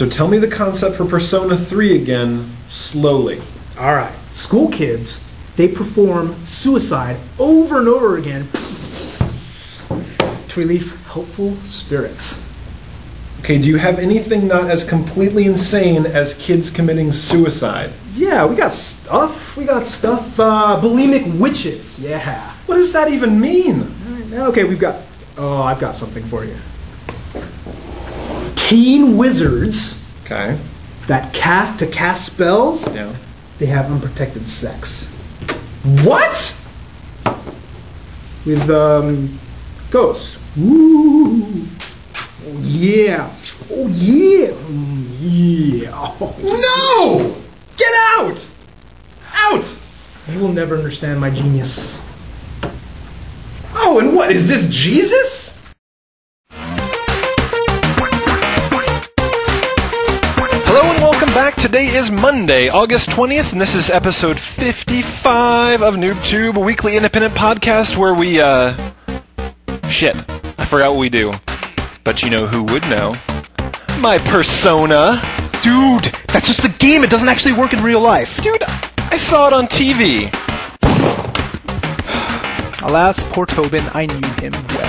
So tell me the concept for Persona 3 again, slowly. All right. School kids, they perform suicide over and over again to release helpful spirits. Okay, do you have anything not as completely insane as kids committing suicide? Yeah, we got stuff. Bulimic witches. Yeah. What does that even mean? Okay, I've got something for you. Teen wizards. Okay. That cast spells. Yeah. They have unprotected sex. What? With ghosts. Ooh. Oh yeah. Oh yeah. Yeah. No! Get out! Out! You will never understand my genius. Oh, and what, is this Jesus? Hello and welcome back. Today is Monday, August 20th, and this is episode 55 of NooBTooB, a weekly independent podcast where we, shit, I forgot what we do. But you know who would know? My persona. Dude, that's just a game. It doesn't actually work in real life. Dude, I saw it on TV. Alas, poor Tobin, I knew him well.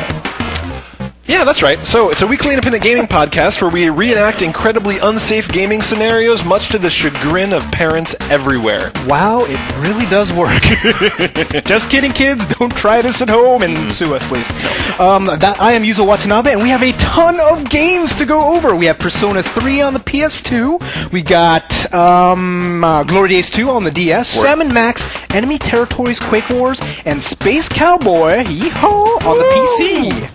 Yeah, that's right. So, it's a weekly independent gaming podcast where we reenact incredibly unsafe gaming scenarios, much to the chagrin of parents everywhere. Wow, it really does work. Just kidding, kids. Don't try this at home and sue us, please. I am Yuzo Watanabe, and we have a ton of games to go over. We have Persona 3 on the PS2. We got Glory Days 2 on the DS. Sam & Max, Enemy Territories, Quake Wars, and Space Cowboy, yee-haw, on the PC.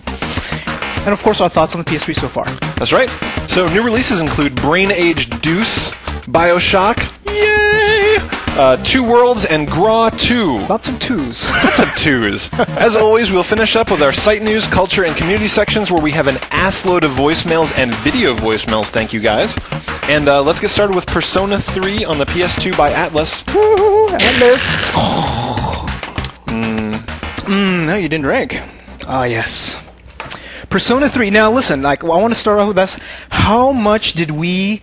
And of course, our thoughts on the PS3 so far. That's right. So, new releases include Brain Age Deuce, Bioshock, yay! Two Worlds, and Gra 2. Lots of twos. Lots of twos. As always, we'll finish up with our site news, culture, and community sections where we have an assload of voicemails and video voicemails. Thank you, guys. And let's get started with Persona 3 on the PS2 by Atlas. Woo, Atlas! No, you didn't drink. Ah, yes. Persona 3. Now, listen, I want to start off with this. How much did we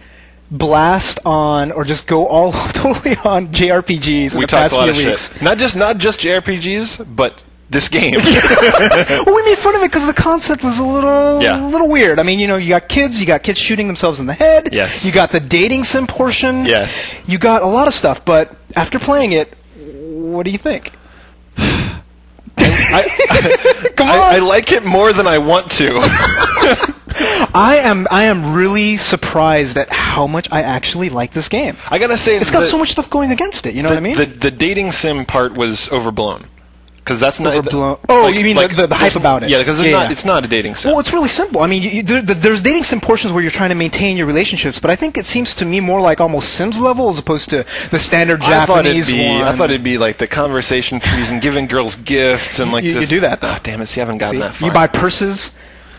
blast on, or just go all totally on JRPGs in the past few weeks? Shit. Not just JRPGs, but this game. Well, we made fun of it because the concept was a little weird. I mean, you got kids shooting themselves in the head. Yes. You got the dating sim portion. Yes. You got a lot of stuff, but after playing it, what do you think? Come on. I like it more than I want to. I am really surprised at how much I actually like this game. I gotta say, it's got so much stuff going against it. You know what I mean? The dating sim part was overblown. Because that's not overblown. You mean the hype about it? Yeah, because it's not a dating sim. Well, it's really simple. I mean, there's dating sim portions where you're trying to maintain your relationships, but I think it seems to me more like almost Sims level as opposed to the standard Japanese one. I thought it'd be like the conversation trees and giving girls gifts and like you do that though. Oh, damn it! See, I haven't gotten that far. You buy purses.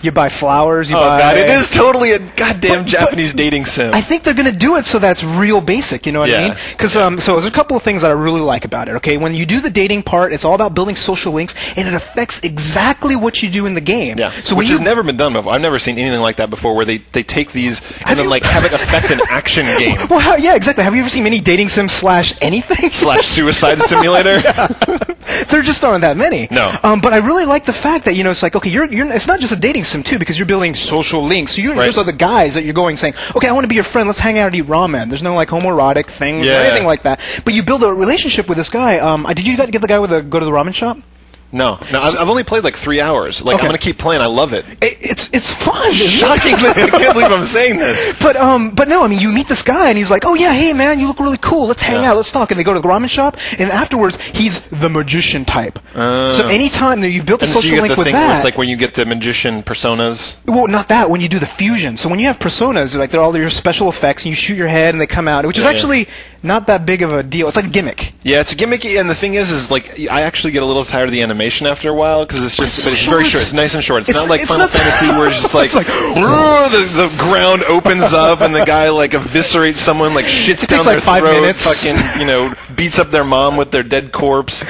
You buy flowers. God, it is totally a goddamn Japanese dating sim. I think they're going to do it so that's real basic. You know what I mean? Because so there's a couple of things that I really like about it. Okay, when you do the dating part, it's all about building social links, and it affects exactly what you do in the game. Yeah, so which has never been done before. I've never seen anything like that before, where they take these and then have it affect an action game. Well, yeah, exactly. Have you ever seen any dating sim / anything / suicide simulator? There just aren't that many. No. But I really like the fact that it's like, okay, it's not just a dating sim too, because you're building social links. So there's other guys that you're going saying, okay, I want to be your friend. Let's hang out and eat ramen. There's no like homoerotic things or anything like that. But you build a relationship with this guy. Did you get the guy with go to the ramen shop? No, I've only played like 3 hours. Like, I'm gonna keep playing. I love it. It's fun. Shockingly, I can't believe I'm saying this. But no, I mean, you meet this guy and he's like, oh yeah, hey man, you look really cool. Let's hang out. Let's talk. And they go to the ramen shop, and afterwards, he's the magician type. So anytime that you've built a social link with that, it's like when you get the magician personas. Well, not that. When you do the fusion. So when you have personas, like they're all your special effects, and you shoot your head and they come out, which is actually not that big of a deal. It's like a gimmick. Yeah, it's a gimmicky, and the thing is like I actually get a little tired of the animation after a while. Because it's very short. It's nice and short. It's not like Final Fantasy where it's just like, the ground opens up and the guy like eviscerates someone, like shits down their throat, 5 minutes. fucking beats up their mom with their dead corpse.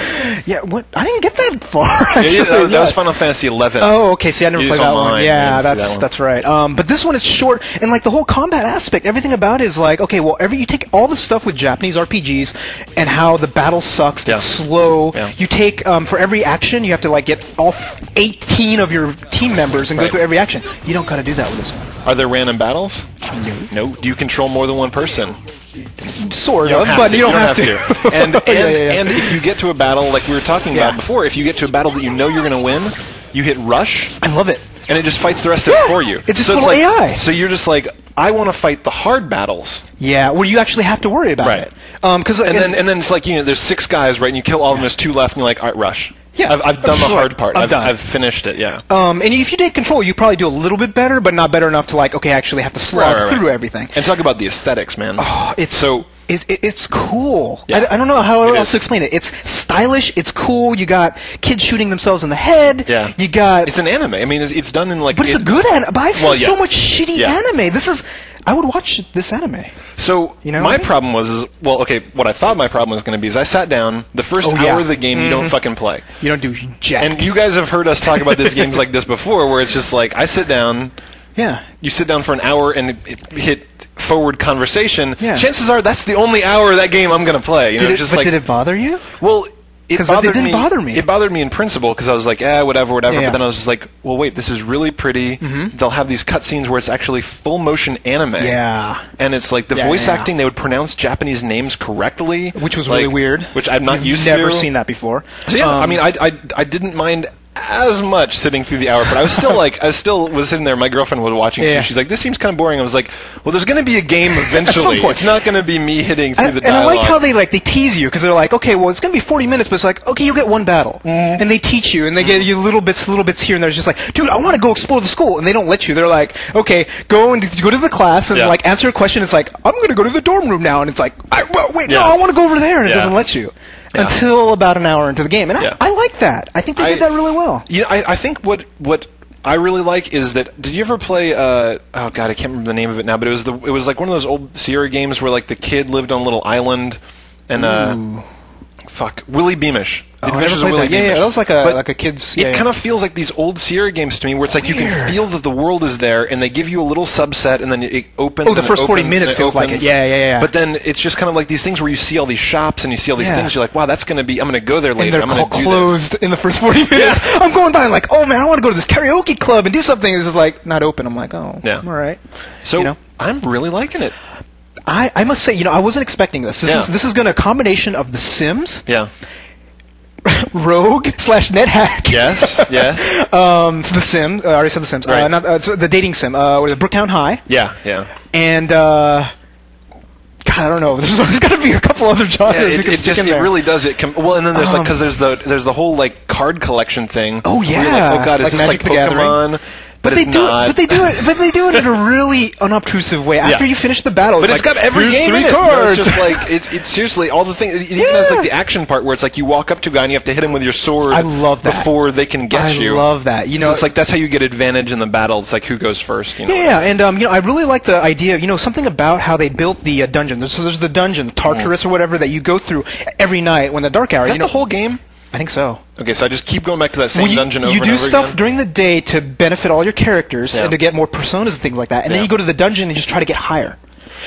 Yeah, what? I didn't get that far. Yeah, that was Final Fantasy 11. Oh, okay. See, I never played that one. Yeah, that that's right. But this one is short, and like the whole combat aspect, everything about it is like, okay, well, you take all the stuff with Japanese RPGs and how the battle sucks, it's slow. Yeah. You take for every action, you have to like get all 18 of your team members and go through every action. You don't got to do that with this one. Are there random battles? No. Do you control more than one person? Sort of, but you don't have to. And if you get to a battle, like we were talking about before, if you get to a battle that you know you're going to win, you hit rush. I love it. And it just fights the rest of it for you. It's just total AI. So you're just like, I want to fight the hard battles. Yeah, where you actually have to worry about it. And then it's like, there's 6 guys, right, and you kill all of them, there's 2 left, and you're like, all right, rush. Yeah, I've done the hard part. I've finished it. Yeah. And if you take control, you probably do a little bit better, but not better enough to like, okay, I actually have to slog through everything. And talk about the aesthetics, man. Oh, it's cool. Yeah. I don't know how else to explain it. It's stylish. It's cool. You got kids shooting themselves in the head. Yeah. You got. It's an anime. I mean, it's done in like. But it's a good anime. But I've seen so much shitty anime. I would watch this anime. So my problem was what I thought my problem was going to be is I sat down the first hour of the game you don't fucking play. You don't do jack. And you guys have heard us talk about these games like this before, where it's just like I sit down. Yeah. You sit down for an hour and hit forward conversation. Yeah. Chances are that's the only hour of that game I'm going to play. Did it bother you? Well. Because it didn't bother me. It bothered me in principle because I was like, whatever. Yeah. But then I was just like, well, wait, this is really pretty. Mm-hmm. They'll have these cutscenes where it's actually full motion anime. Yeah. And it's like the voice acting, they would pronounce Japanese names correctly. Which was really weird. Which I'm not used to. Never seen that before. So yeah, I mean, I didn't mind as much sitting through the hour, but I was still like, was sitting there. My girlfriend was watching too. She's like, "This seems kind of boring." I was like, "Well, there's going to be a game eventually. At some point. It's not going to be me hitting through the dialogue." And I like how they tease you because they're like, "Okay, well, it's going to be 40 minutes, but it's like, okay, you'll get one battle," and they teach you and they get you little bits here and there. It's just like, "Dude, I want to go explore the school," and they don't let you. They're like, "Okay, go to the class and like answer a question." It's like, "I'm going to go to the dorm room now," and it's like, "No, I want to go over there," and it doesn't let you. Until about an hour into the game. And I like that. I think they did that really well. I think what I really like is that, did you ever play, oh god, I can't remember the name of it now, but it was like one of those old Sierra games where like the kid lived on a little island and, Willy Beamish. Adventures of Willy Beamish. Yeah, that was like a kid's... It kind of feels like these old Sierra games to me, where it's like you can feel that the world is there, and they give you a little subset, and then it opens. Oh, the first 40 minutes feels like it. Yeah. But then it's just kind of like these things where you see all these shops, and you see all these things, you're like, wow, that's going to be... I'm going to go there later. And they're closed in the first 40 minutes. I'm going by, like, oh man, I want to go to this karaoke club and do something. It's just like, not open. I'm like, oh, all right. So, I'm really liking it. I must say, I wasn't expecting this. This is going to a combination of The Sims. Yeah. Rogue / NetHack. Yes. The Sims. I already said The Sims. Right. The dating sim. Brooktown High. Yeah. And God, I don't know. There's got to be a couple other genres. It really does. And then there's because there's the whole like card collection thing. Oh yeah. Like, oh god, is this like Pokemon? But they do it in a really unobtrusive way. After you finish the battle, but it's got every game in it. It's just like it's seriously all the things. It even has like the action part where it's like you walk up to a guy and you have to hit him with your sword. I love that before they can get you. I love that. So it's like that's how you get advantage in the battle. It's like who goes first. Yeah, and I really like the idea. Something about how they built the dungeon. There's the dungeon, Tartarus or whatever that you go through every night when the dark hour. Is that the whole game? I think so. Okay, so I just keep going back to that same dungeon over and over again? You do stuff again? during the day to benefit all your characters and to get more personas and things like that. And then you go to the dungeon and just try to get higher.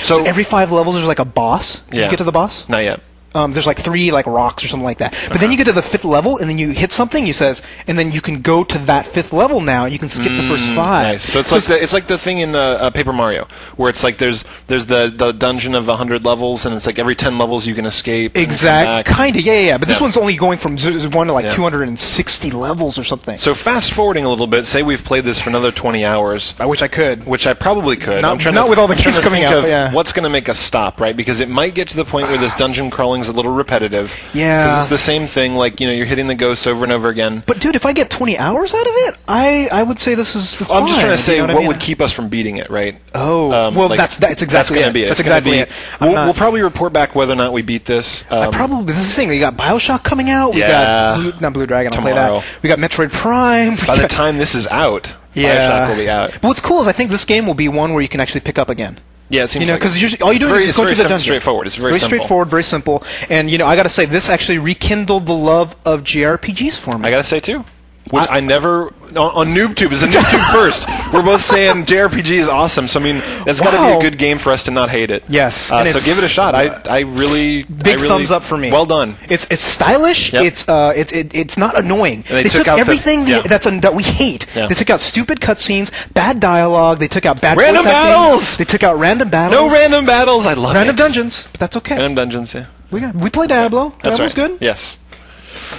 So every 5 levels there's like a boss. Did you get to the boss? Not yet. There's like 3 like rocks or something like that. But then you get to the 5th level, and then you hit something. And then you can go to that 5th level now. You can skip the first 5. Nice. So it's like the thing in Paper Mario, where it's like there's the dungeon of 100 levels, and it's like every 10 levels you can escape. Exactly. Kinda. Yeah. But this one's only going from 1 to like 260 levels or something. So fast forwarding a little bit, say we've played this for another 20 hours. I wish I could. Which I probably could. Not with all the games coming out. What's going to make us stop, right? Because it might get to the point where this dungeon crawling is a little repetitive. Yeah. Because it's the same thing, like, you're hitting the ghosts over and over again. But, dude, if I get 20 hours out of it, I would say this is fine. I'm just trying to say what would keep us from beating it, right? Oh. Well, that's exactly going to be it. That's exactly it. We'll probably report back whether or not we beat this. This is the thing. You got Bioshock coming out. We got not Blue Dragon. I'll play that. We got Metroid Prime. By the time this is out, Bioshock will be out. But what's cool is I think this game will be one where you can actually pick up again. Yeah, it seems you know, like because all you do is just go through the dungeon. Straightforward. It's very simple. Straightforward, very simple. And I got to say, this actually rekindled the love of JRPGs for me. I got to say too, which I never on NooBTooB is a NooBTooB first. We're both saying JRPG is awesome, so I mean that's got to be a good game for us to not hate it. Yes, so give it a shot. I really thumbs up for me. Well done. It's stylish. Yep. It's not annoying. And they took out everything that we hate. Yeah. They took out stupid cutscenes, bad dialogue. They took out bad random voice acting. battles. They took out random battles. No random battles. I love random it. dungeons, but that's okay. Random dungeons. Yeah. We play Diablo. That's Diablo's right. good. Yes.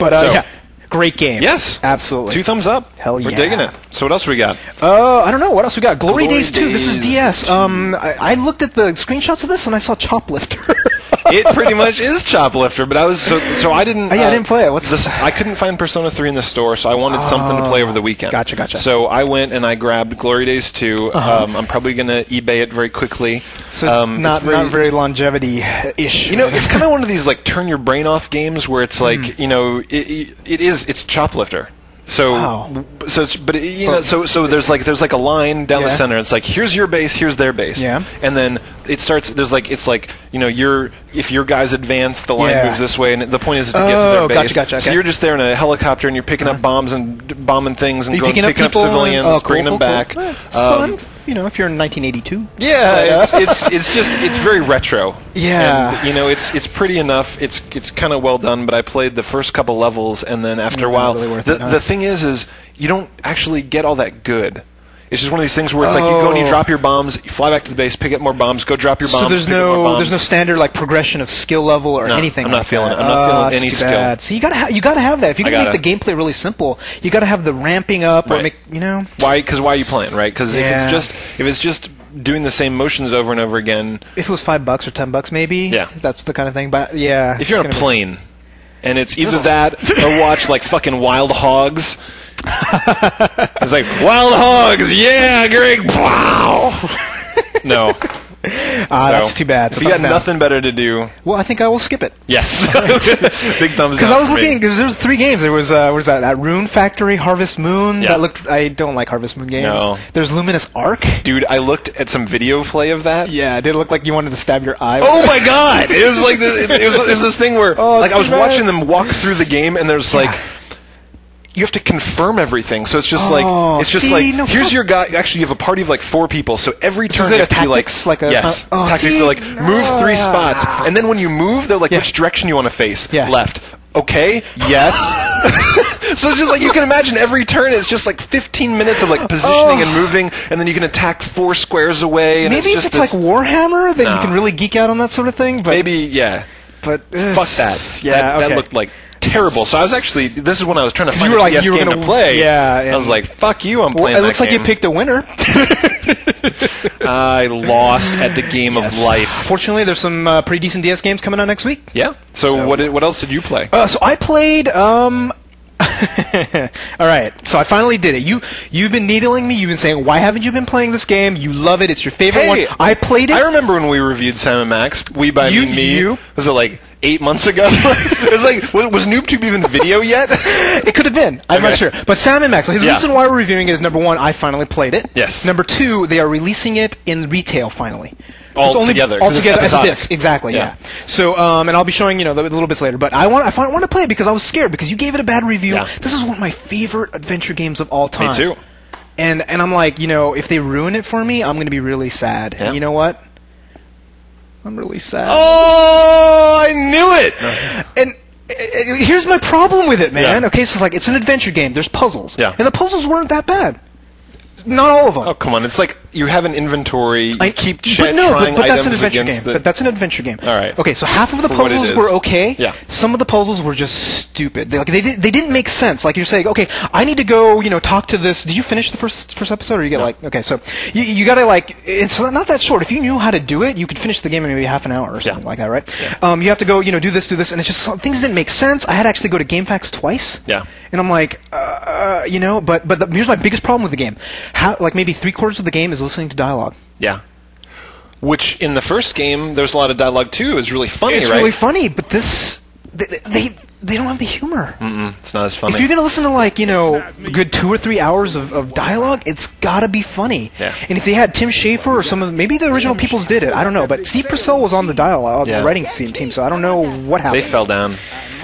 But So- great game. Yes. Absolutely. 2 thumbs up. Hell We're yeah. digging it. So what else we got? I don't know. What else we got? Glory Glory Days 2. This is Days DS. I looked at the screenshots of this and I saw Choplifter. It pretty much is Choplifter, but I was so I didn't. I didn't play it. What's this? I couldn't find Persona 3 in the store, so I wanted something to play over the weekend. Gotcha. So I went and I grabbed Glory Days 2. I'm probably gonna eBay it very quickly. So not very longevity-ish. It's kind of one of these like turn your brain off games where it's like it's Choplifter. So, Wow. so there's like a line down the center. It's like here's your base, here's their base. Yeah. And then it starts. If your guys advance, the line moves this way, and the point is to get to their base. Gotcha. So you're just there in a helicopter, and you're picking up bombs and bombing things, and picking up civilians, bringing them back. It's fun. If you're in 1982. Yeah, it's very retro. Yeah. And, it's pretty enough. It's kind of well done, but I played the first couple levels, and then after a while, really worth the thing is you don't actually get all that good. It's just one of these things where it's like you go and you drop your bombs, you fly back to the base, pick up more bombs, go drop your bombs. So there's no standard like progression of skill level or anything. I'm not feeling it. I'm not feeling any skill. Bad. So you gotta have that. If you're gonna make the gameplay really simple, you gotta have the ramping up or Why? Because why are you playing, right? Because if it's just doing the same motions over and over again. If it was $5 or $10 maybe, that's the kind of thing. But yeah, if you're on a plane and it's either that or watch like fucking Wild Hogs. It's like Wild Hogs, yeah, Greg. Wow. No. That's too bad. If you got nothing better to do, well, I think I will skip it. Yes. Big thumbs down. Because I was looking. Because there was 3 games. There was that Rune Factory, Harvest Moon. Yeah. That looked. I don't like Harvest Moon games. No. There's Luminous Arc. Dude, I looked at some video play of that. Yeah, it did look like you wanted to stab your eye. Oh my god! It was like it was this thing where I was watching them walk through the game, and there's like. You have to confirm everything, so it's just here's your guy. Actually, you have a party of like 4 people, so every turn you have to be like yes, tactics. They're like move 3 spots, and then when you move, they're like which direction you want to face. Yeah. Left. Okay. Yes. So it's just like you can imagine every turn is just like 15 minutes of like positioning and moving, and then you can attack 4 squares away. And maybe if it's like Warhammer, then you can really geek out on that sort of thing. But maybe But fuck that. Yeah, that looked like. Terrible. So I was actually. This is when I was trying to find a DS game to play. Yeah. I was like, "Fuck you! I'm playing." It looks like you picked a winner. I lost at the game of life. Fortunately, there's some pretty decent DS games coming out next week. Yeah. So what else did you play? So I played. All right, so I finally did it. You've been needling me. You've been saying, "Why haven't you been playing this game? You love it. It's your favorite one." I played it. I remember when we reviewed Sam and Max. We by me. Was it like 8 months ago? It was like was NooBTooB even video yet? It could have been. I'm not sure. But Sam and Max. So the reason why we're reviewing it is number 1, I finally played it. Yes. Number 2, they are releasing it in retail finally. All together as a disc, exactly. Yeah. So, and I'll be showing a little bits later. But I want to play it because I was scared because you gave it a bad review. Yeah. This is one of my favorite adventure games of all time. Me too. And I'm like, if they ruin it for me, I'm going to be really sad. Yeah. And you know what? I'm really sad. Oh, I knew it. And here's my problem with it, man. Yeah. Okay, so it's an adventure game. There's puzzles. Yeah. And the puzzles weren't that bad. Not all of them. Oh, come on. It's like you have an inventory. You keep trying but that's an adventure game. But that's an adventure game. All right. Okay, so half of the puzzles were okay. Yeah. Some of the puzzles were just stupid. They didn't make sense. Like you're saying, okay, I need to go, talk to this. Did you finish the first episode, or you get okay? So you gotta it's not that short. If you knew how to do it, you could finish the game in maybe half an hour or something like that, right? Yeah. You have to go, do this, and it's just things didn't make sense. I had to actually go to GameFAQs twice. Yeah. And I'm like, but here's my biggest problem with the game. How maybe 3/4 of the game is listening to dialogue. Yeah. Which in the first game, there's a lot of dialogue too. It's really funny, It's right? really funny, but this they don't have the humor. It's not as funny. If you're gonna listen to a good 2 or 3 hours of dialogue, it's gotta be funny. Yeah. And if they had Tim Schafer or some of maybe the original peoples did it, I don't know. But Steve Purcell was on the dialogue, the writing team, so I don't know what happened. They fell down.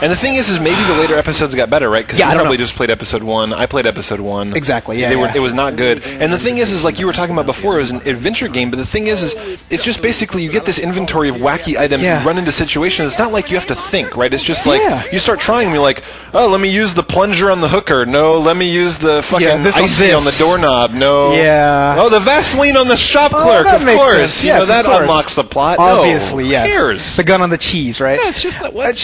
And the thing is maybe the later episodes got better, right? Because you probably just played episode 1. I played episode 1. Exactly. Yeah. It was not good. And the thing is like you were talking about before, it was an adventure game. But the thing is it's just basically you get this inventory of wacky items. You run into situations. It's not like you have to think, right? It's just like you start trying. And you're like, oh, let me use the plunger on the hooker. No, let me use the fucking icy on the doorknob. No. Yeah. Oh, the Vaseline on the shop clerk. Of course. Sense. Yes, that unlocks the plot. Obviously, no, yes. Who cares? The gun on the cheese, right? Yeah, it's just not what.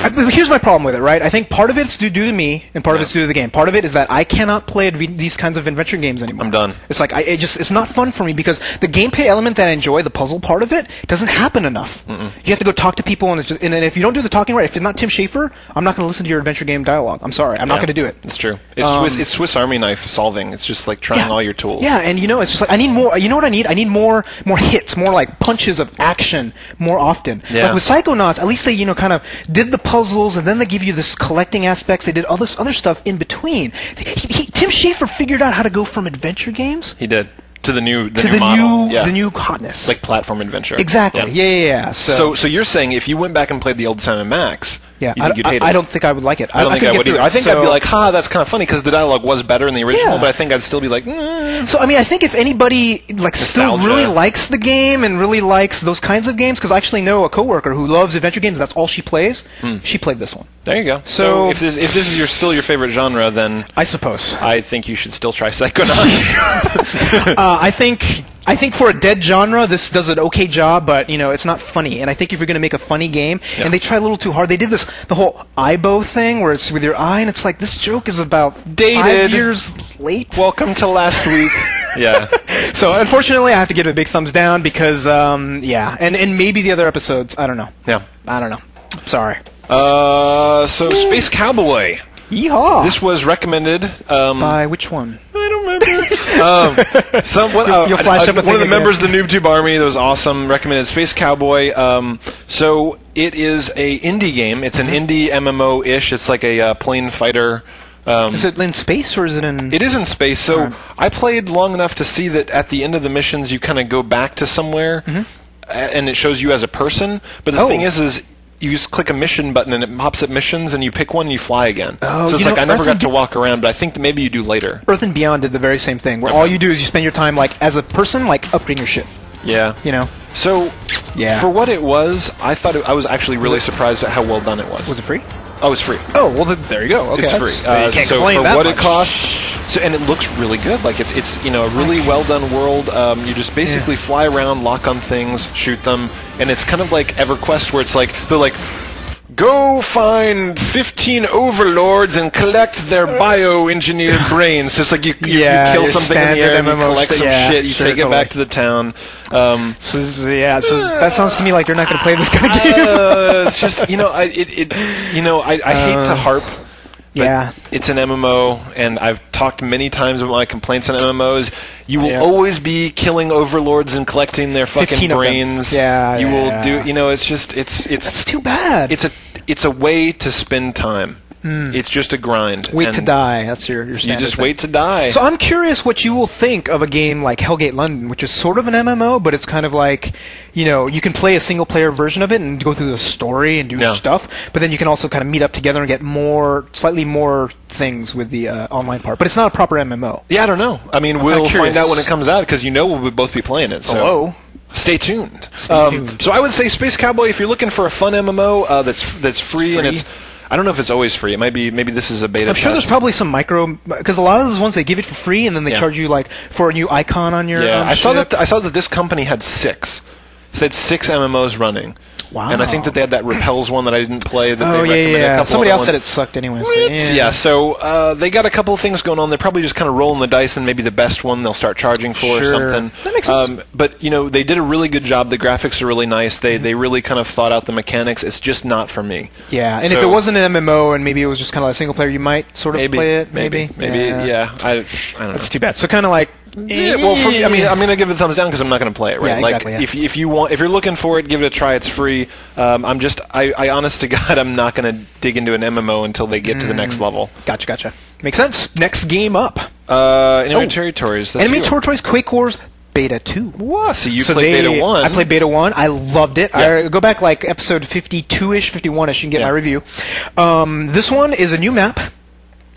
Here's my problem with it, right? I think part of it's due to me, and part of it's due to the game. Part of it is that I cannot play these kinds of adventure games anymore. I'm done. It's like it's not fun for me because the gameplay element that I enjoy, the puzzle part of it, doesn't happen enough. You have to go talk to people, and and if you don't do the talking right, if it's not Tim Schafer, I'm not going to listen to your adventure game dialogue. I'm sorry, I'm not going to do it. It's true. It's Swiss Army knife solving. It's just like trying all your tools. Yeah, and it's just like I need more. You know what I need? I need more hits, more like punches of action more often. Yeah. Like with Psychonauts, at least they kind of did the puzzles, and then they give you this collecting aspects. They did all this other stuff in between. Tim Schafer figured out how to go from adventure games. He did. To the new hotness, like platform adventure. Exactly. Yeah. So you're saying if you went back and played the old Sam & Max, you think you'd hate it? I don't think I would like it. I don't think I would either. I think I'd be like, that's kind of funny because the dialogue was better in the original, but I think I'd still be like, So I think if anybody still really likes the game and really likes those kinds of games, because I actually know a coworker who loves adventure games. That's all she plays. She played this one. There you go. So if this is still your favorite genre, then I suppose I think you should still try Psychonauts. I think for a dead genre, this does an okay job, but it's not funny. And I think if you're going to make a funny game, and they try a little too hard, they did the whole eyebow thing where it's with your eye, and it's like this joke is about dated 5 years late. Welcome to last week. Yeah. So unfortunately, I have to give it a big thumbs down because and maybe the other episodes. I don't know. Yeah. I don't know. Sorry. So Space Cowboy. Yeehaw! This was recommended by which one? I don't remember. You'll flash up one of the members of the NooBTooB army that was awesome. Recommended Space Cowboy. So it is a indie game. It's an indie MMO-ish. It's like a plane fighter. Is it in space or is it in? It is in space. So I played long enough to see that at the end of the missions, you kind of go back to somewhere, and it shows you as a person. But the thing is you just click a mission button and it pops up missions and you pick one and you fly again. So it's like I never got to walk around, but I think that maybe you do later. Earth and Beyond did the very same thing, where all you do is you spend your time as a person upgrading your ship. Yeah. So for what it was, I thought I was actually really surprised at how well done it was. Was it free? Oh, it's free. Oh, well, there you go. Okay, it's free. You can't so complain for that what much. it costs, and it looks really good. Like it's a really well done world. You just basically fly around, lock on things, shoot them, and it's kind of like EverQuest, where it's like they're like, go find 15 overlords and collect their bioengineered brains. So it's like you kill something in the air and you collect some shit, you take it back to the town. So that sounds to me like you're not going to play this kind of game. It's just, I hate to harp. But it's an MMO, and I've talked many times about my complaints on MMOs. You will always be killing overlords and collecting their fucking brains. You will do. It's just it's. That's too bad. It's a way to spend time. It's just a grind. Wait to die. That's your standard You just thing. wait to die. So I'm curious what you will think of a game like Hellgate London, which is sort of an MMO, but it's kind of like, you can play a single-player version of it and go through the story and do stuff, but then you can also kind of meet up together and get slightly more things with the online part. But it's not a proper MMO. Yeah, I don't know. I mean, we'll find out when it comes out, because we'll both be playing it. So. Hello. Stay tuned. So I would say Space Cowboy, if you're looking for a fun MMO that's free, and it's... I don't know if it's always free. It might be. Maybe this is a beta. I'm sure there's probably some because a lot of those ones they give it for free and then they charge you for a new icon on your. Yeah, I saw that this company had 6. So they had 6 MMOs running. Wow. And I think that they had that Repels one that I didn't play. That they recommended a couple somebody else ones. said it sucked anyway. So they got a couple of things going on. They're probably just kind of rolling the dice, and maybe the best one they'll start charging for or something. That makes sense. But they did a really good job. The graphics are really nice. They really kind of thought out the mechanics. It's just not for me. Yeah, and if it wasn't an MMO and maybe it was just kind of a single player, you might sort of play it. Maybe. Yeah. I don't know. That's too bad. So kind of like Yeah, well, I mean, I'm gonna give it a thumbs down because I'm not gonna play it, right? Yeah, exactly, like, if you're looking for it, give it a try. It's free. I honest to God, I'm not gonna dig into an MMO until they get to the next level. Gotcha. Makes sense. Next game up. Enemy Territories. Enemy Territories, Quake Wars. Beta 2. Wow, so you played Beta 1. I played Beta 1. I loved it. Yeah. I go back like episode 52-ish, 51-ish, you can get my review. This one is a new map.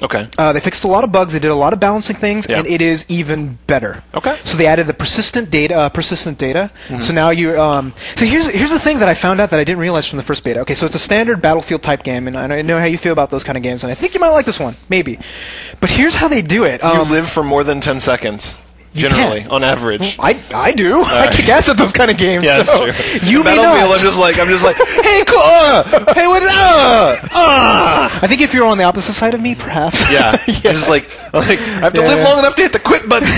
Okay. They fixed a lot of bugs. They did a lot of balancing things, and it is even better. Okay. So they added the persistent data. Mm-hmm. So now you. So here's the thing that I found out that I didn't realize from the first beta. Okay, so it's a standard Battlefield type game, and I know how you feel about those kind of games, and I think you might like this one, maybe. But here's how they do it. You live for more than 10 seconds. Generally, on average. I do. I kick ass at those kind of games. Yeah, so that's true. You may not. I'm just like, hey, cool, hey, what up? I think if you're on the opposite side of me, perhaps. Yeah. I'm just like, I have to live long enough to hit the quit button.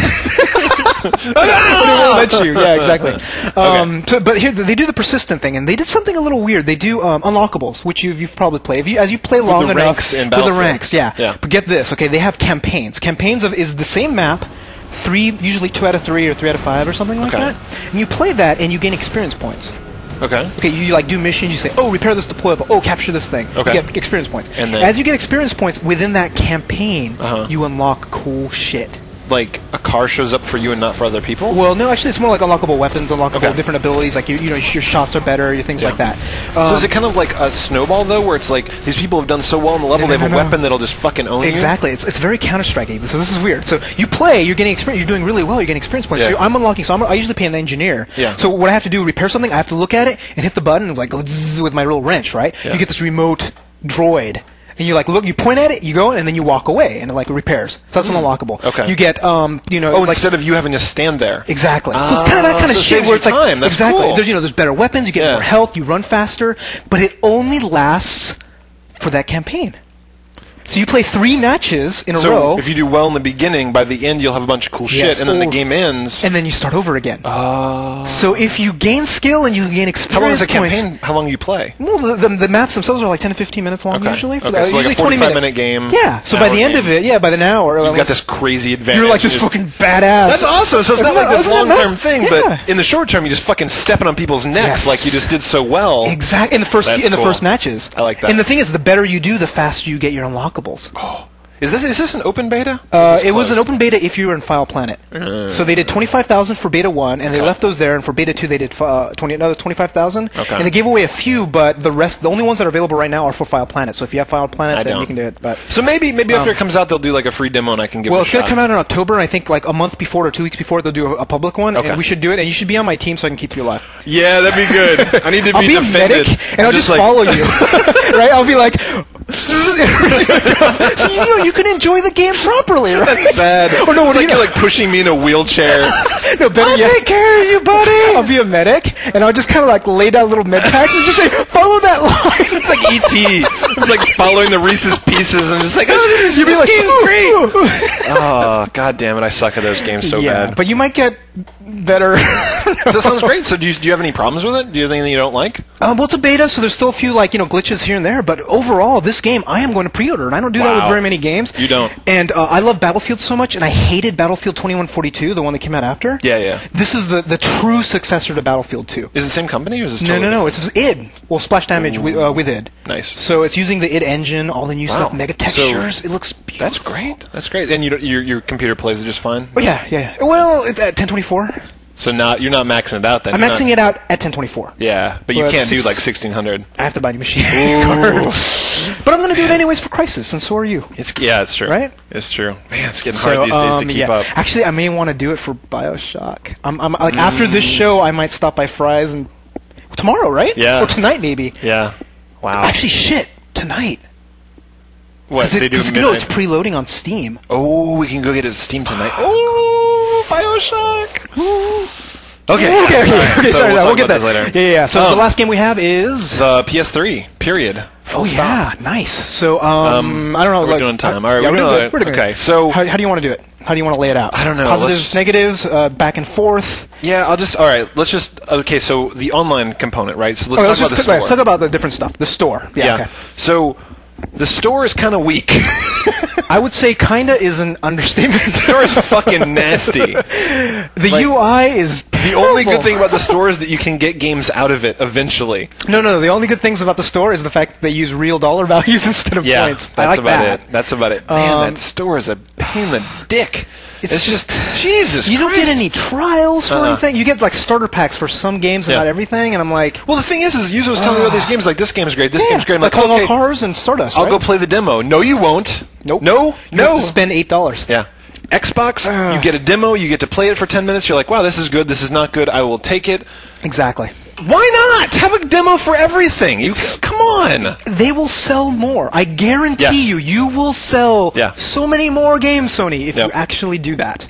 But it won't let you. Yeah, exactly. But here they do the persistent thing, and they did something a little weird. They do unlockables, which you've probably played. As you play long enough with the ranks, yeah. But get this, okay? They have campaigns. Campaigns is the same map. Usually 2 out of 3 or 3 out of 5 or something like that. And you play that and you gain experience points. Okay. Okay, you like do missions, you say, oh, repair this deployable, oh, capture this thing. Okay. You get experience points. And then, as you get experience points within that campaign, you unlock cool shit. Like a car shows up for you and not for other people? Well, no, actually, it's more like unlockable weapons, unlockable different abilities. Like you know, your shots are better, your things like that. So is it kind of like a snowball though, where it's like these people have done so well in the level, they have a weapon that'll just fucking own you? Exactly. It's very Counter-Strike-y. So this is weird. So you play, you're getting experience, you're doing really well, you're getting experience points. So I'm unlocking. So I usually pay an engineer. Yeah. So what I have to do, repair something, I have to look at it and hit the button and like go zzz with my little wrench, right? Yeah. You get this remote droid. And you like look, you point at it, you go, and then you walk away, and it like repairs. So that's an unlockable. Okay. You get, instead of you having to stand there. Exactly. So it's kind of that kind of shit where it's like time. That's exactly. Cool. There's better weapons, you get more health, you run faster, but it only lasts for that campaign. So you play 3 matches in a row. So if you do well in the beginning, by the end you'll have a bunch of cool shit, and then the game ends. And then you start over again. Oh. So if you gain skill and you gain experience How long is the points, campaign? How long do you play? Well, the maps themselves are like 10 to 15 minutes long usually. So usually like a 45-minute game. Yeah. So by the end of it, by the hour, you've got this crazy advantage. You're like this fucking badass. That's awesome. So it's not like this long-term thing, but in the short term, you just fucking stepping on people's necks like you just did so well. Exactly. In the first matches. I like that. And the thing is, the better you do, the faster you get your unlockables. Oh. Is this an open beta? It was an open beta if you were in File Planet. So they did 25,000 for Beta 1, and they left those there, and for Beta 2 they did another 25,000. Okay. And they gave away a few, but the only ones that are available right now are for File Planet. So if you have File Planet, then you can do it. But so maybe after it comes out, they'll do like a free demo, and I can give it a shot. Well, it's going to come out in October, and I think like a month before or 2 weeks before, they'll do a public one, and we should do it, and you should be on my team so I can keep you alive. Yeah, that'd be good. I need to be defended. A medic, and I'll just follow you. Right? I'll be like... so you can enjoy the game properly, right? That's sad. Or no, it's like you're like pushing me in a wheelchair. No, I'll take care of you, buddy. I'll be a medic, and I'll just kind of like lay down little med packs and just say, follow that line. It's like E.T. It's like following the Reese's Pieces, and just like, this game's great. Oh, god damn it, I suck at those games so bad. But you might get better. So that sounds great. So do you have any problems with it? Do you have anything you don't like? Well, it's a beta, so there's still a few glitches here and there. But overall, this game I am going to pre-order, and I don't do that with very many games. You don't. And I love Battlefield so much, and I hated Battlefield 2142, the one that came out after. Yeah. This is the true successor to Battlefield 2. Is it the same company, or is this No. It's id. Well, Splash Damage with id. Nice. So it's using the id engine, all the new stuff, mega textures. So it looks beautiful. That's great. That's great. And your computer plays it just fine? Oh, yeah. Well, it's at 1024. So you're not maxing it out then? I'm maxing it out at 1024. Yeah, but you can't do like 1600. I have to buy a new machine card. But I'm going to do it anyways for Crysis, and so are you. It's true. Right? It's true. Man, it's getting hard these days to keep up. Actually, I may want to do it for Bioshock. I'm like after this show, I might stop by Fry's and tomorrow, right? Yeah. Or tonight, maybe. Yeah. Wow. Actually, shit, tonight. What? They do midnight? No, it's preloading on Steam. Oh, we can go get it on Steam tonight. Oh, Bioshock. Ooh. Okay. Sorry, we'll get that later. Yeah. So the last game we have is the PS3. Period. Yeah, nice. So I don't know. We're doing time. All right, we're doing good. Okay. So how do you want to do it? How do you want to lay it out? I don't know. Positives, negatives, back and forth. Yeah, all right. Okay, so the online component, right? So let's talk about the store. Let's talk about the different stuff. The store. Yeah. Okay. So The store is kind of weak. I would say kinda is an understatement. The store is fucking nasty. The UI is terrible. The only good thing about the store is that you can get games out of it eventually. No. The only good things about the store is the fact that they use real dollar values instead of points. That's about it. That's about it. Man, that store is a pain in the dick. It's just Jesus. You don't get any trials for anything. You get like starter packs for some games and not everything. And I'm like, well, the thing is Yuzo was telling me about these games. Like, this game's great. This game's great. I'm like okay, Calling All Cars and Stardust. I'll go play the demo. No, you won't. Nope. No. You have to spend $8. Yeah. Xbox, you get a demo. You get to play it for 10 minutes. You're like, wow, this is good. This is not good. I will take it. Exactly. Why not have a demo for everything? Come on. They will sell more. I guarantee you will sell so many more games, Sony, if you actually do that.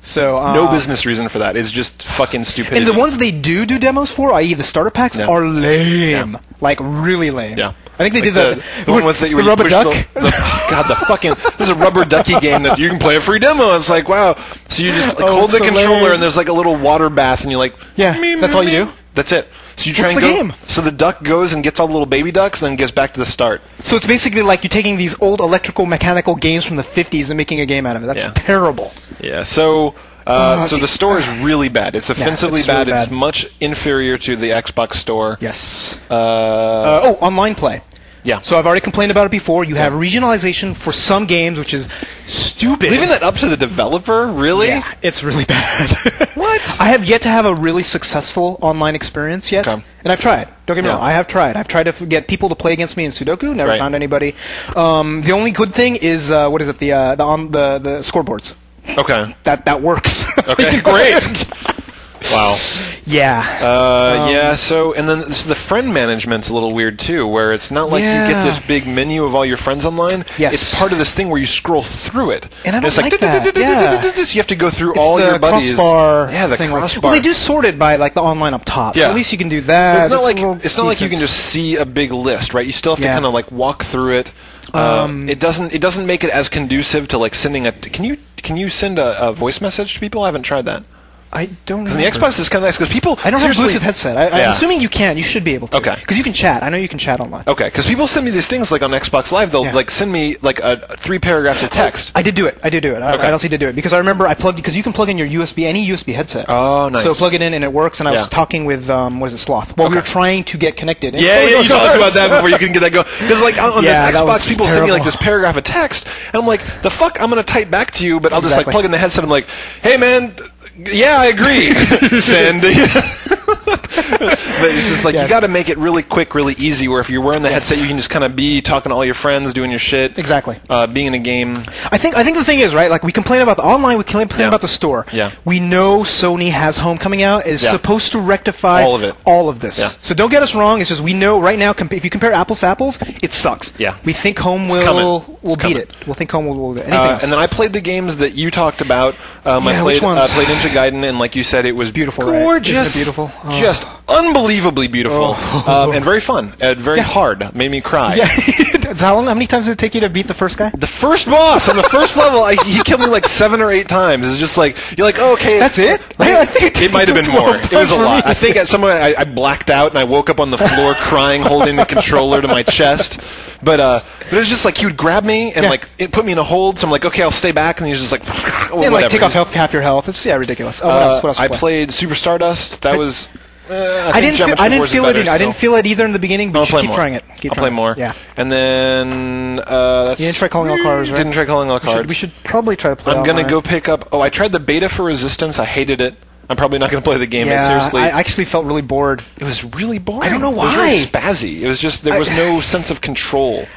So no business reason for that. It's just fucking stupidity. And the ones they do demos for, i.e. the starter packs, are lame. Yeah. Like, really lame. Yeah. I think they did the one with the rubber duck. God, the fucking... There's a rubber ducky game that you can play a free demo. It's like, wow. So you just hold the controller and there's like a little water bath and you're like... Yeah, that's all you do? That's it. So you try and go. Game? So the duck goes and gets all the little baby ducks and then gets back to the start. So it's basically like you're taking these old electrical mechanical games from the 50s and making a game out of it. That's terrible. Yeah, so the store is really bad. It's offensively bad. Really It's much inferior to the Xbox store. Yes. Online play. Yeah. So I've already complained about it before. You have regionalization for some games, which is stupid. Leaving that up to the developer? Really? Yeah, it's really bad. What? I have yet to have a really successful online experience yet. Okay. And I've tried. Don't get me wrong. I have tried. I've tried to get people to play against me in Sudoku. Never found anybody. The only good thing is, what is it? The scoreboards. Okay. That works. Okay, great. Wow. Yeah. So, and then the friend management's a little weird too, where it's not like you get this big menu of all your friends online. Yes. It's part of this thing where you scroll through it. And I don't it's like that. So you have to go through all your buddies. Crossbar the thing. crossbar. Well, they do sort it by like the online up top. Yeah. So at least you can do that. It's not like you can just see a big list, right? You still have to kind of like walk through it. It doesn't make it as conducive to like sending a. Can you send a voice message to people? I haven't tried that. I don't know. Because the Xbox is kind of nice because people... I don't have a Bluetooth headset. I'm assuming you can. You should be able to. Okay. Because you can chat. I know you can chat online. Okay, because people send me these things like on Xbox Live. They'll like send me like 3 paragraphs of text. I did do it. I honestly did do it. Because I remember because you can plug in your any USB headset. Oh, nice. So plug it in and it works. And I was talking with, Sloth. Well, we were trying to get connected. You talked about that before you can get that going. Because like on the Xbox, people send me like this paragraph of text. And I'm like, the fuck? I'm going to type back to you, but I'll just like plug in the headset. I'm like, hey man... Yeah, I agree. Send. But it's just like you got to make it really quick, really easy. Where if you're wearing the headset, you can just kind of be talking to all your friends, doing your shit. Exactly. Being in a game. I think the thing is right. Like we complain about the online, we complain about the store. Yeah. We know Sony has Home coming out. Is supposed to rectify all of this. Yeah. So don't get us wrong. It's just we know right now. If you compare apples to apples, it sucks. Yeah. We think Home will beat it. We'll think Home will do anything else. And then I played the games that you talked about. Which ones? I played Ninja Gaiden, and like you said, it was beautiful, gorgeous, right? Isn't it beautiful, just unbelievably beautiful, and very fun, very hard. Made me cry. Yeah. How many times did it take you to beat the first guy? The first boss on the first level, he killed me like 7 or 8 times. It's just like you're like, oh, okay, that's it. I think it might have been more. It was a lot. I think at some point I blacked out and I woke up on the floor crying, holding the controller to my chest. But it was just like he would grab me and like it put me in a hold. So I'm like, okay, I'll stay back, and he's just like, like take off half your health. It's ridiculous. Oh, what else I played Super Stardust. That was. I didn't feel it either in the beginning, but you keep trying it. I'll play more. Yeah. And then you didn't try Calling All Cars, right? Didn't try Calling All Cards. We should probably try to play. I'm gonna go pick up. Oh, I tried the beta for Resistance. I hated it. I'm probably not going to play the game. Seriously, I actually felt really bored. It was really boring. I don't know why. It was really spazzy. It was just there was no sense of control.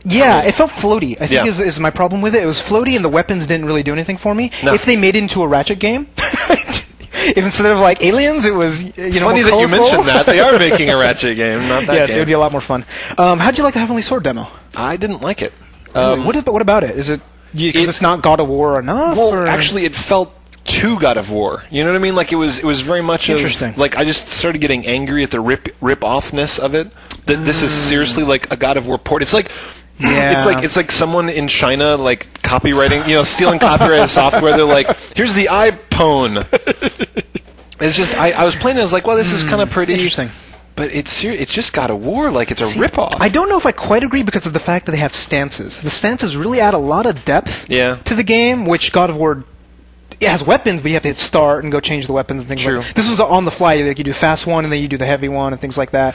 Yeah, it felt floaty. I think is my problem with it. It was floaty, and the weapons didn't really do anything for me. No. If they made it into a Ratchet game, if instead of like Aliens, it was funny that you mentioned that they are making a Ratchet game. Not that. Yes, game. It would be a lot more fun. How'd you like the Heavenly Sword demo? I didn't like it. What about it? Is it because it's not God of War enough? Well, actually, it felt too God of War. You know what I mean? Like it was very much interesting. Like I just started getting angry at the rip offness of it. That this is seriously like a God of War port. It's like. Yeah. It's like someone in China like copywriting, stealing copyrighted software. They're like, here's the iPhone. It's just I was playing it. I was like, well, this is kind of pretty. Interesting. But it's just God of War. Like, it's a ripoff. I don't know if I quite agree because of the fact that they have stances. The stances really add a lot of depth to the game, which God of War... It has weapons, but you have to hit start and go change the weapons and things like that. This one's on the fly. Like, you do the fast one, and then you do the heavy one, and things like that.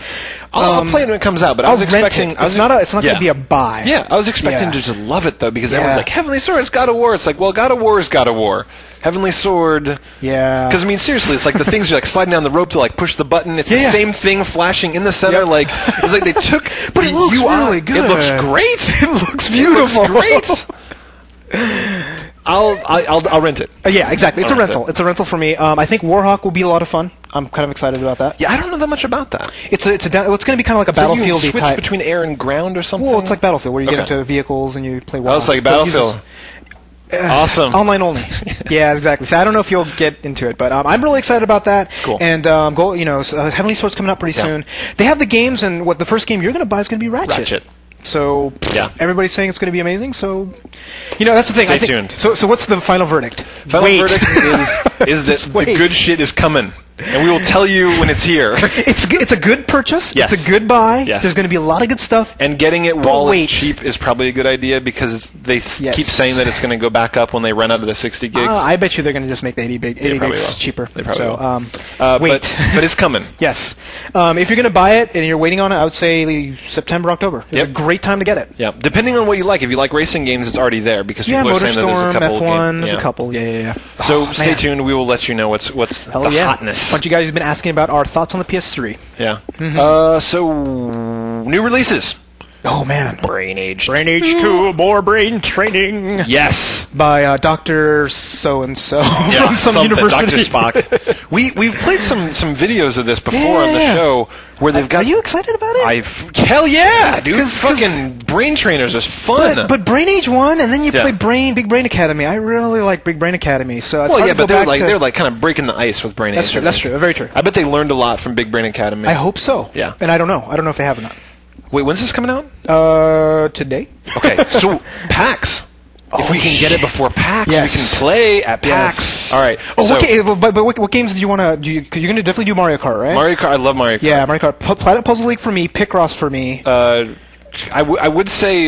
I'll play it when it comes out, but I was expecting... It's not going to be a buy. Yeah, I was expecting to just love it, though, because everyone's like, Heavenly Sword, it's God of War. It's like, well, God of War is God of War. Heavenly Sword... Yeah. Because, I mean, seriously, it's like the things you're like sliding down the rope to like push the button. It's the same thing flashing in the center. Like, it's like they took but it looks really good. It looks great. It looks beautiful. It looks great. I'll rent it. Yeah, exactly. It's a rental. It's a rental for me. I think Warhawk will be a lot of fun. I'm kind of excited about that. Yeah, I don't know that much about that. It's going to be kind of like a Battlefield-y you switch type. between air and ground or something? Well, it's like Battlefield, where you get into vehicles and you play Warhawk. Oh, it's like Battlefield. Awesome. Online only. Yeah, exactly. So I don't know if you'll get into it, but I'm really excited about that. Cool. And Heavenly Sword's coming out pretty soon. They have the games, and the first game you're going to buy is going to be Ratchet. So everybody's saying it's going to be amazing. So that's the thing. Stay tuned. So what's the final verdict? Final verdict is that the good shit is coming. And we will tell you when it's here. It's a good purchase. Yes. It's a good buy. Yes. There's going to be a lot of good stuff. And getting it while it's cheap is probably a good idea because they keep saying that it's going to go back up when they run out of the 60 gigs. I bet you they're going to just make the 80 gigs cheaper. They probably will. Wait. But it's coming. Yes. If you're going to buy it and you're waiting on it, I would say September, October. It's a great time to get it. Yeah. Depending on what you like. If you like racing games, it's already there because people are saying that there's a couple F1, there's a couple. Yeah. So stay tuned. We will let you know what's the hotness. A bunch of you guys have been asking about our thoughts on the PS3. Yeah. Mm-hmm. So new releases. Oh man, Brain Age 2, more brain training. Yes, by Dr. So and So from some university. Dr. Spock. We've played some videos of this before on the show where they've got. Are you excited about it? Hell yeah, dude! Fucking brain trainers is fun. But Brain Age 1, and then you play Big Brain Academy. I really like Big Brain Academy. So it's hard to go back they're like kind of breaking the ice with Brain Age. That's true. Very true. I bet they learned a lot from Big Brain Academy. I hope so. Yeah, and I don't know. I don't know if they have or not. Wait, when's this coming out? Today. Okay, so PAX. If we can get it before PAX, we can play at PAX. Yes. All right. But what games do you want to do? You're going to definitely do Mario Kart, right? Mario Kart. I love Mario Kart. Yeah, Mario Kart. Planet Puzzle League for me. Picross for me. I would say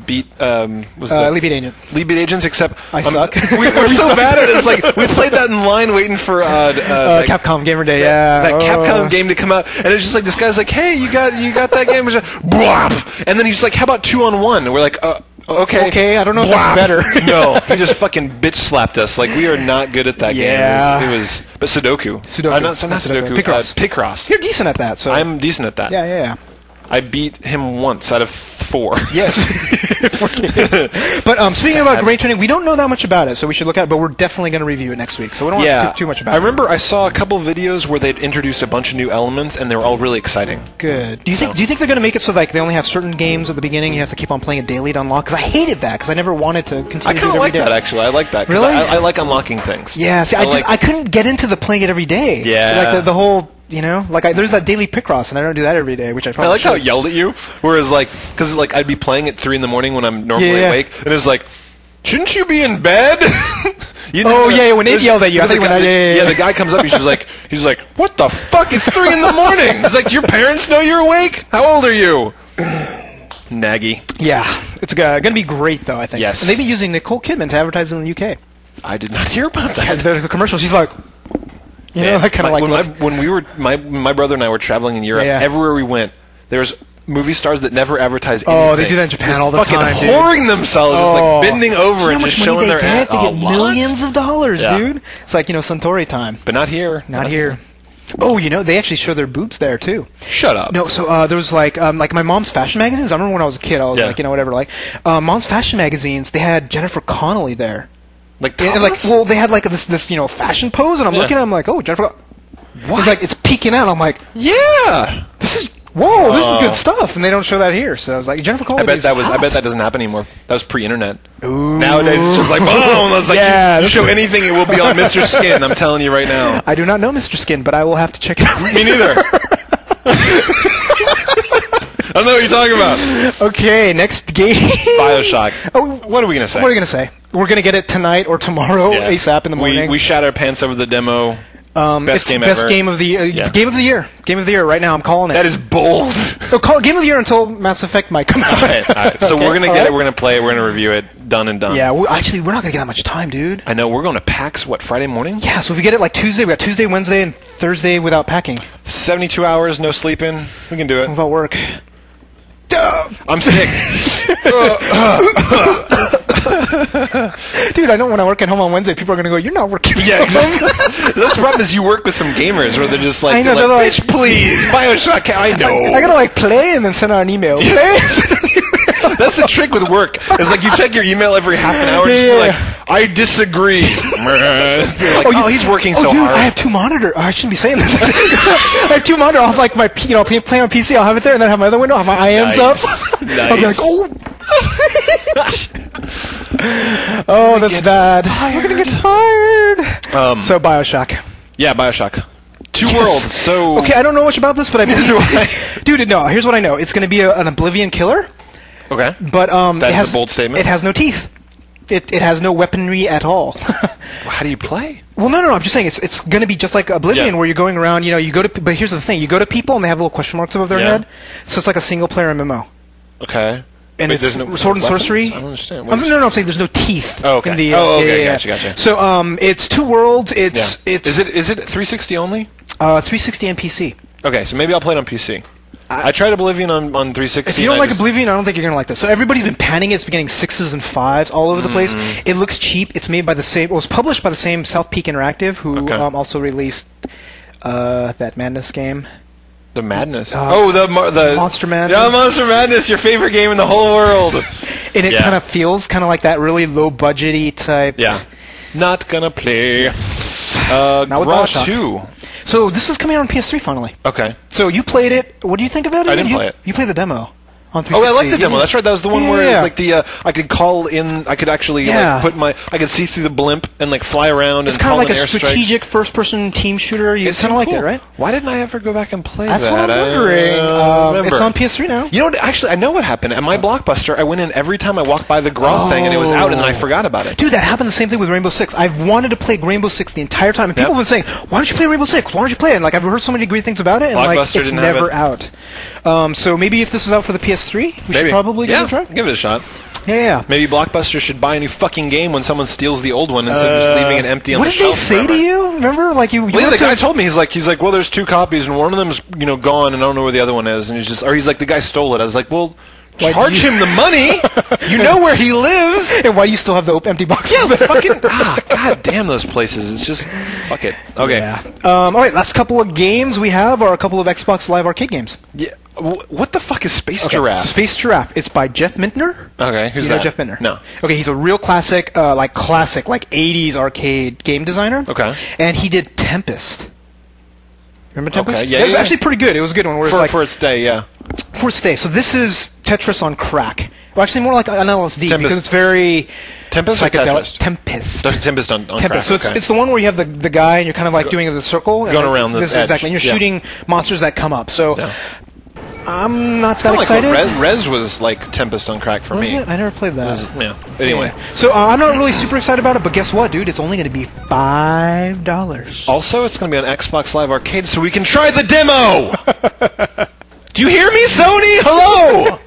beat Lead Beat Agent. Lead Beat Agents, except I suck. We're so bad at it. It's like we played that in line waiting for Capcom Gamer Day. That Capcom game to come out, and it's just like this guy's like, "Hey, you got that game?" Just, Bwop! And then he's like, "How about 2-on-1?" And we're like, Okay, I don't know if that's better. No, he just fucking bitch slapped us. Like, we are not good at that game. It was but Sudoku. Not Sudoku. Picross. You're decent at that. So I'm decent at that. Yeah. I beat him once out of 4. Yes. 4 games. But speaking about brain training, we don't know that much about it, so we should look at it, but we're definitely going to review it next week, so we don't want to talk too much about it. I remember I saw a couple videos where they'd introduced a bunch of new elements, and they were all really exciting. Good. Do you think they're going to make it so like they only have certain games at the beginning, you have to keep on playing it daily to unlock? Because I hated that, because I never wanted to continue to do it every day. I kind of like that, actually. I like that. Really? I like unlocking things. Yeah, see, I couldn't get into the playing it every day. Yeah. Like the whole... there's that daily Picross, and I don't do that every day, which I probably how it yelled at you. Whereas, because I'd be playing at 3 in the morning when I'm normally awake, and it was like, shouldn't you be in bed? When it yelled at you. The guy comes up, he's like, what the fuck? It's 3 in the morning. He's like, do your parents know you're awake? How old are you? Naggy. Yeah, it's going to be great, though, I think. Yes. And they've been using Nicole Kidman to advertise in the UK. I did not hear about that. The commercial, she's like... I kind of like when we were my brother and I were traveling in Europe. Everywhere we went, there was movie stars that never advertise anything. Oh, they do that in Japan all the time, fucking whoring themselves, just like bending over and just showing their ass. They get millions of dollars, dude. It's like Suntory time, but not here. Not here. Oh, they actually show their boobs there too. Shut up. No, so there was like my mom's fashion magazines. I remember when I was a kid, I was like whatever. Like mom's fashion magazines, they had Jennifer Connelly there. Like, they had like this fashion pose, and I'm looking at it, I'm like, oh, Jennifer. What? It's like it's peeking out. I'm like, yeah, this is good stuff, and they don't show that here. So I was like, Jennifer Connelly. I bet that doesn't happen anymore. That was pre-internet. Ooh. Nowadays it's just like, boom. It's like you show anything, it will be on Mr. Skin. I'm telling you right now. I do not know Mr. Skin, but I will have to check it out. Me neither. I don't know what you're talking about. Okay, next game. Bioshock. What are we going to say? What are we going to say? We're going to get it tonight or tomorrow, ASAP in the morning. We shat our pants over the demo. Best game best ever. game of the game of the year. Game of the year right now. I'm calling it. That is bold. No, call it game of the year until Mass Effect might come out. All right. So Okay, we're gonna all get right. it. We're gonna play it. We're gonna review it. Done and done. Yeah, we're not gonna get that much time, dude. I know. We're going to PAX. What, Friday morning? Yeah, so if we get it like Tuesday, we got Tuesday, Wednesday, and Thursday without packing. 72 hours, no sleeping. We can do it. Without work. I'm sick. Dude, I know when I work at home on Wednesday, people are gonna go, "You're not working." Yeah, exactly. That's the problem is you work with some gamers where they're just like, I know, they're they're like, bitch, please, Bioshock. I know. I gotta like play and then send out an email. That's the trick with work. It's like you check your email every half an hour and just be like, I disagree. Like, oh, he's working so dude, hard. I have two monitors. I shouldn't be saying this. I have two monitors. I'll have like my, play on PC. I'll have it there, and then have my other window. I'll have my IMs up. Nice. I'll be like, oh. Oh, that's bad. We're gonna get fired. So Bioshock. Yeah, Bioshock. Two Worlds. So Okay, I don't know much about this, but I believe. Dude, no. Here's what I know. It's gonna be an Oblivion killer. Okay. But That's a bold statement. It has no teeth. It has no weaponry at all. How do you play? Well, no. I'm just saying it's going to be just like Oblivion, where you're going around. You go to. But here's the thing: you go to people, and they have little question marks above their head. So it's like a single player MMO. Okay. And Wait, it's no sword and weapons? sorcery. I don't understand. No, I'm saying there's no teeth. Oh, okay. In the, okay. Gotcha. So it's Two Worlds. It's Is it 360 only? 360 and PC. Okay, so maybe I'll play it on PC. I tried Oblivion on 360. If you don't like Oblivion, I don't think you're going to like this. So everybody's been panning it. It's been getting 6s and 5s all over the place. It looks cheap. It's made by the same... It was published by the same South Peak Interactive, who also released that Madness game. The Madness. The Monster Madness. Yeah, Monster Madness, your favorite game in the whole world. And it kind of feels kind of like that really low-budgety type... Yeah. Not gonna play. Not with Raw Bioshock. 2. So this is coming out on PS3 finally. Okay. So you played it. What do you think about it? I didn't play it. You played the demo on 360. Oh, I like the demo. That's right. That was the one where it was Yeah. like the I could call in. I could actually like put my. I could see through the blimp and like fly around. It's and kind of call like in a airstrikes. strategic first-person team shooter. You kind of liked it, right? Why didn't I ever go back and play That's that? what I'm wondering. It's on PS3 now. You know, actually, I know what happened. At my Blockbuster, I went in every time I walked by the Groth thing, and it was out, and I forgot about it. Dude, that happened the same thing with Rainbow Six. I've wanted to play Rainbow Six the entire time, and people have been saying, "Why don't you play Rainbow Six? Why don't you play it?" And like I've heard so many great things about it, and like Blockbuster it's didn't have never it. out. So maybe if this is out for the PS3, we should probably give it a try. Give it a shot. Yeah. Maybe Blockbuster should buy a new fucking game when someone steals the old one instead of just leaving it empty on What the did they shelf say forever. to you? Remember, like you. Well, went the to- guy told me he's like, well, there's two copies and one of them's gone and I don't know where the other one is, and he's like the guy stole it. I was like, well, charge him the money. You know where he lives. And why do you still have the empty box? Yeah, fucking god damn those places. It's just fuck it. Okay. Yeah. All right, last couple of games we have are a couple of Xbox Live Arcade games. Yeah. What the fuck is Space Giraffe? So Space Giraffe. It's by Jeff Mintner. Okay, who's You know that? Jeff Mintner? No. Okay, he's a real classic, like 80s arcade game designer. Okay. And he did Tempest. Remember Tempest? Okay, yeah, It was yeah. actually pretty good. It was a good one. Where it's like For its day, yeah. for its day. So this is Tetris on crack. Well, actually, more like an LSD Tempest. because it's very Tempest or psychedelic. Tetris? Tempest. Tempest on crack. Tempest. So okay. it's the one where you have the guy and you're kind of like doing the circle. Going around the this edge. Exactly. And you're Yeah. shooting monsters that come up. So Yeah. I'm not that Kinda like excited. what Rez was like Tempest on crack for Was me. it? I never played that. Yeah. Anyway. Yeah. So I'm not really super excited about it, but guess what, dude? It's only going to be $5. Also, it's going to be on Xbox Live Arcade, so we can try the demo. Do you hear me, Sony? Hello.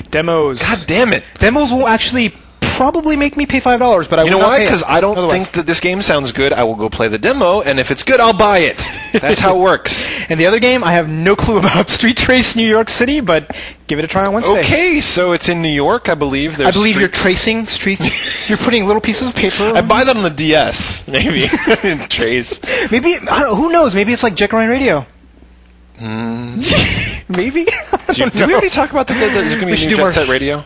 Demos. God damn it. Demos will actually probably make me pay $5, but I You know will not why? pay it. Because I don't Otherwise. think that this game sounds good. I will go play the demo, and if it's good, I'll buy it. That's how it works. And the other game, I have no clue about. Street Trace New York City, but give it a try on Wednesday. Okay, so it's in New York, I believe. I believe you're streets. tracing streets. You're putting little pieces of paper. I buy that on the DS, maybe. Trace. Maybe, I don't know, who knows? Maybe it's like Jack Ryan Radio. Maybe? Did we already talk about that there's going to be We a should new do more. Jet Set Radio?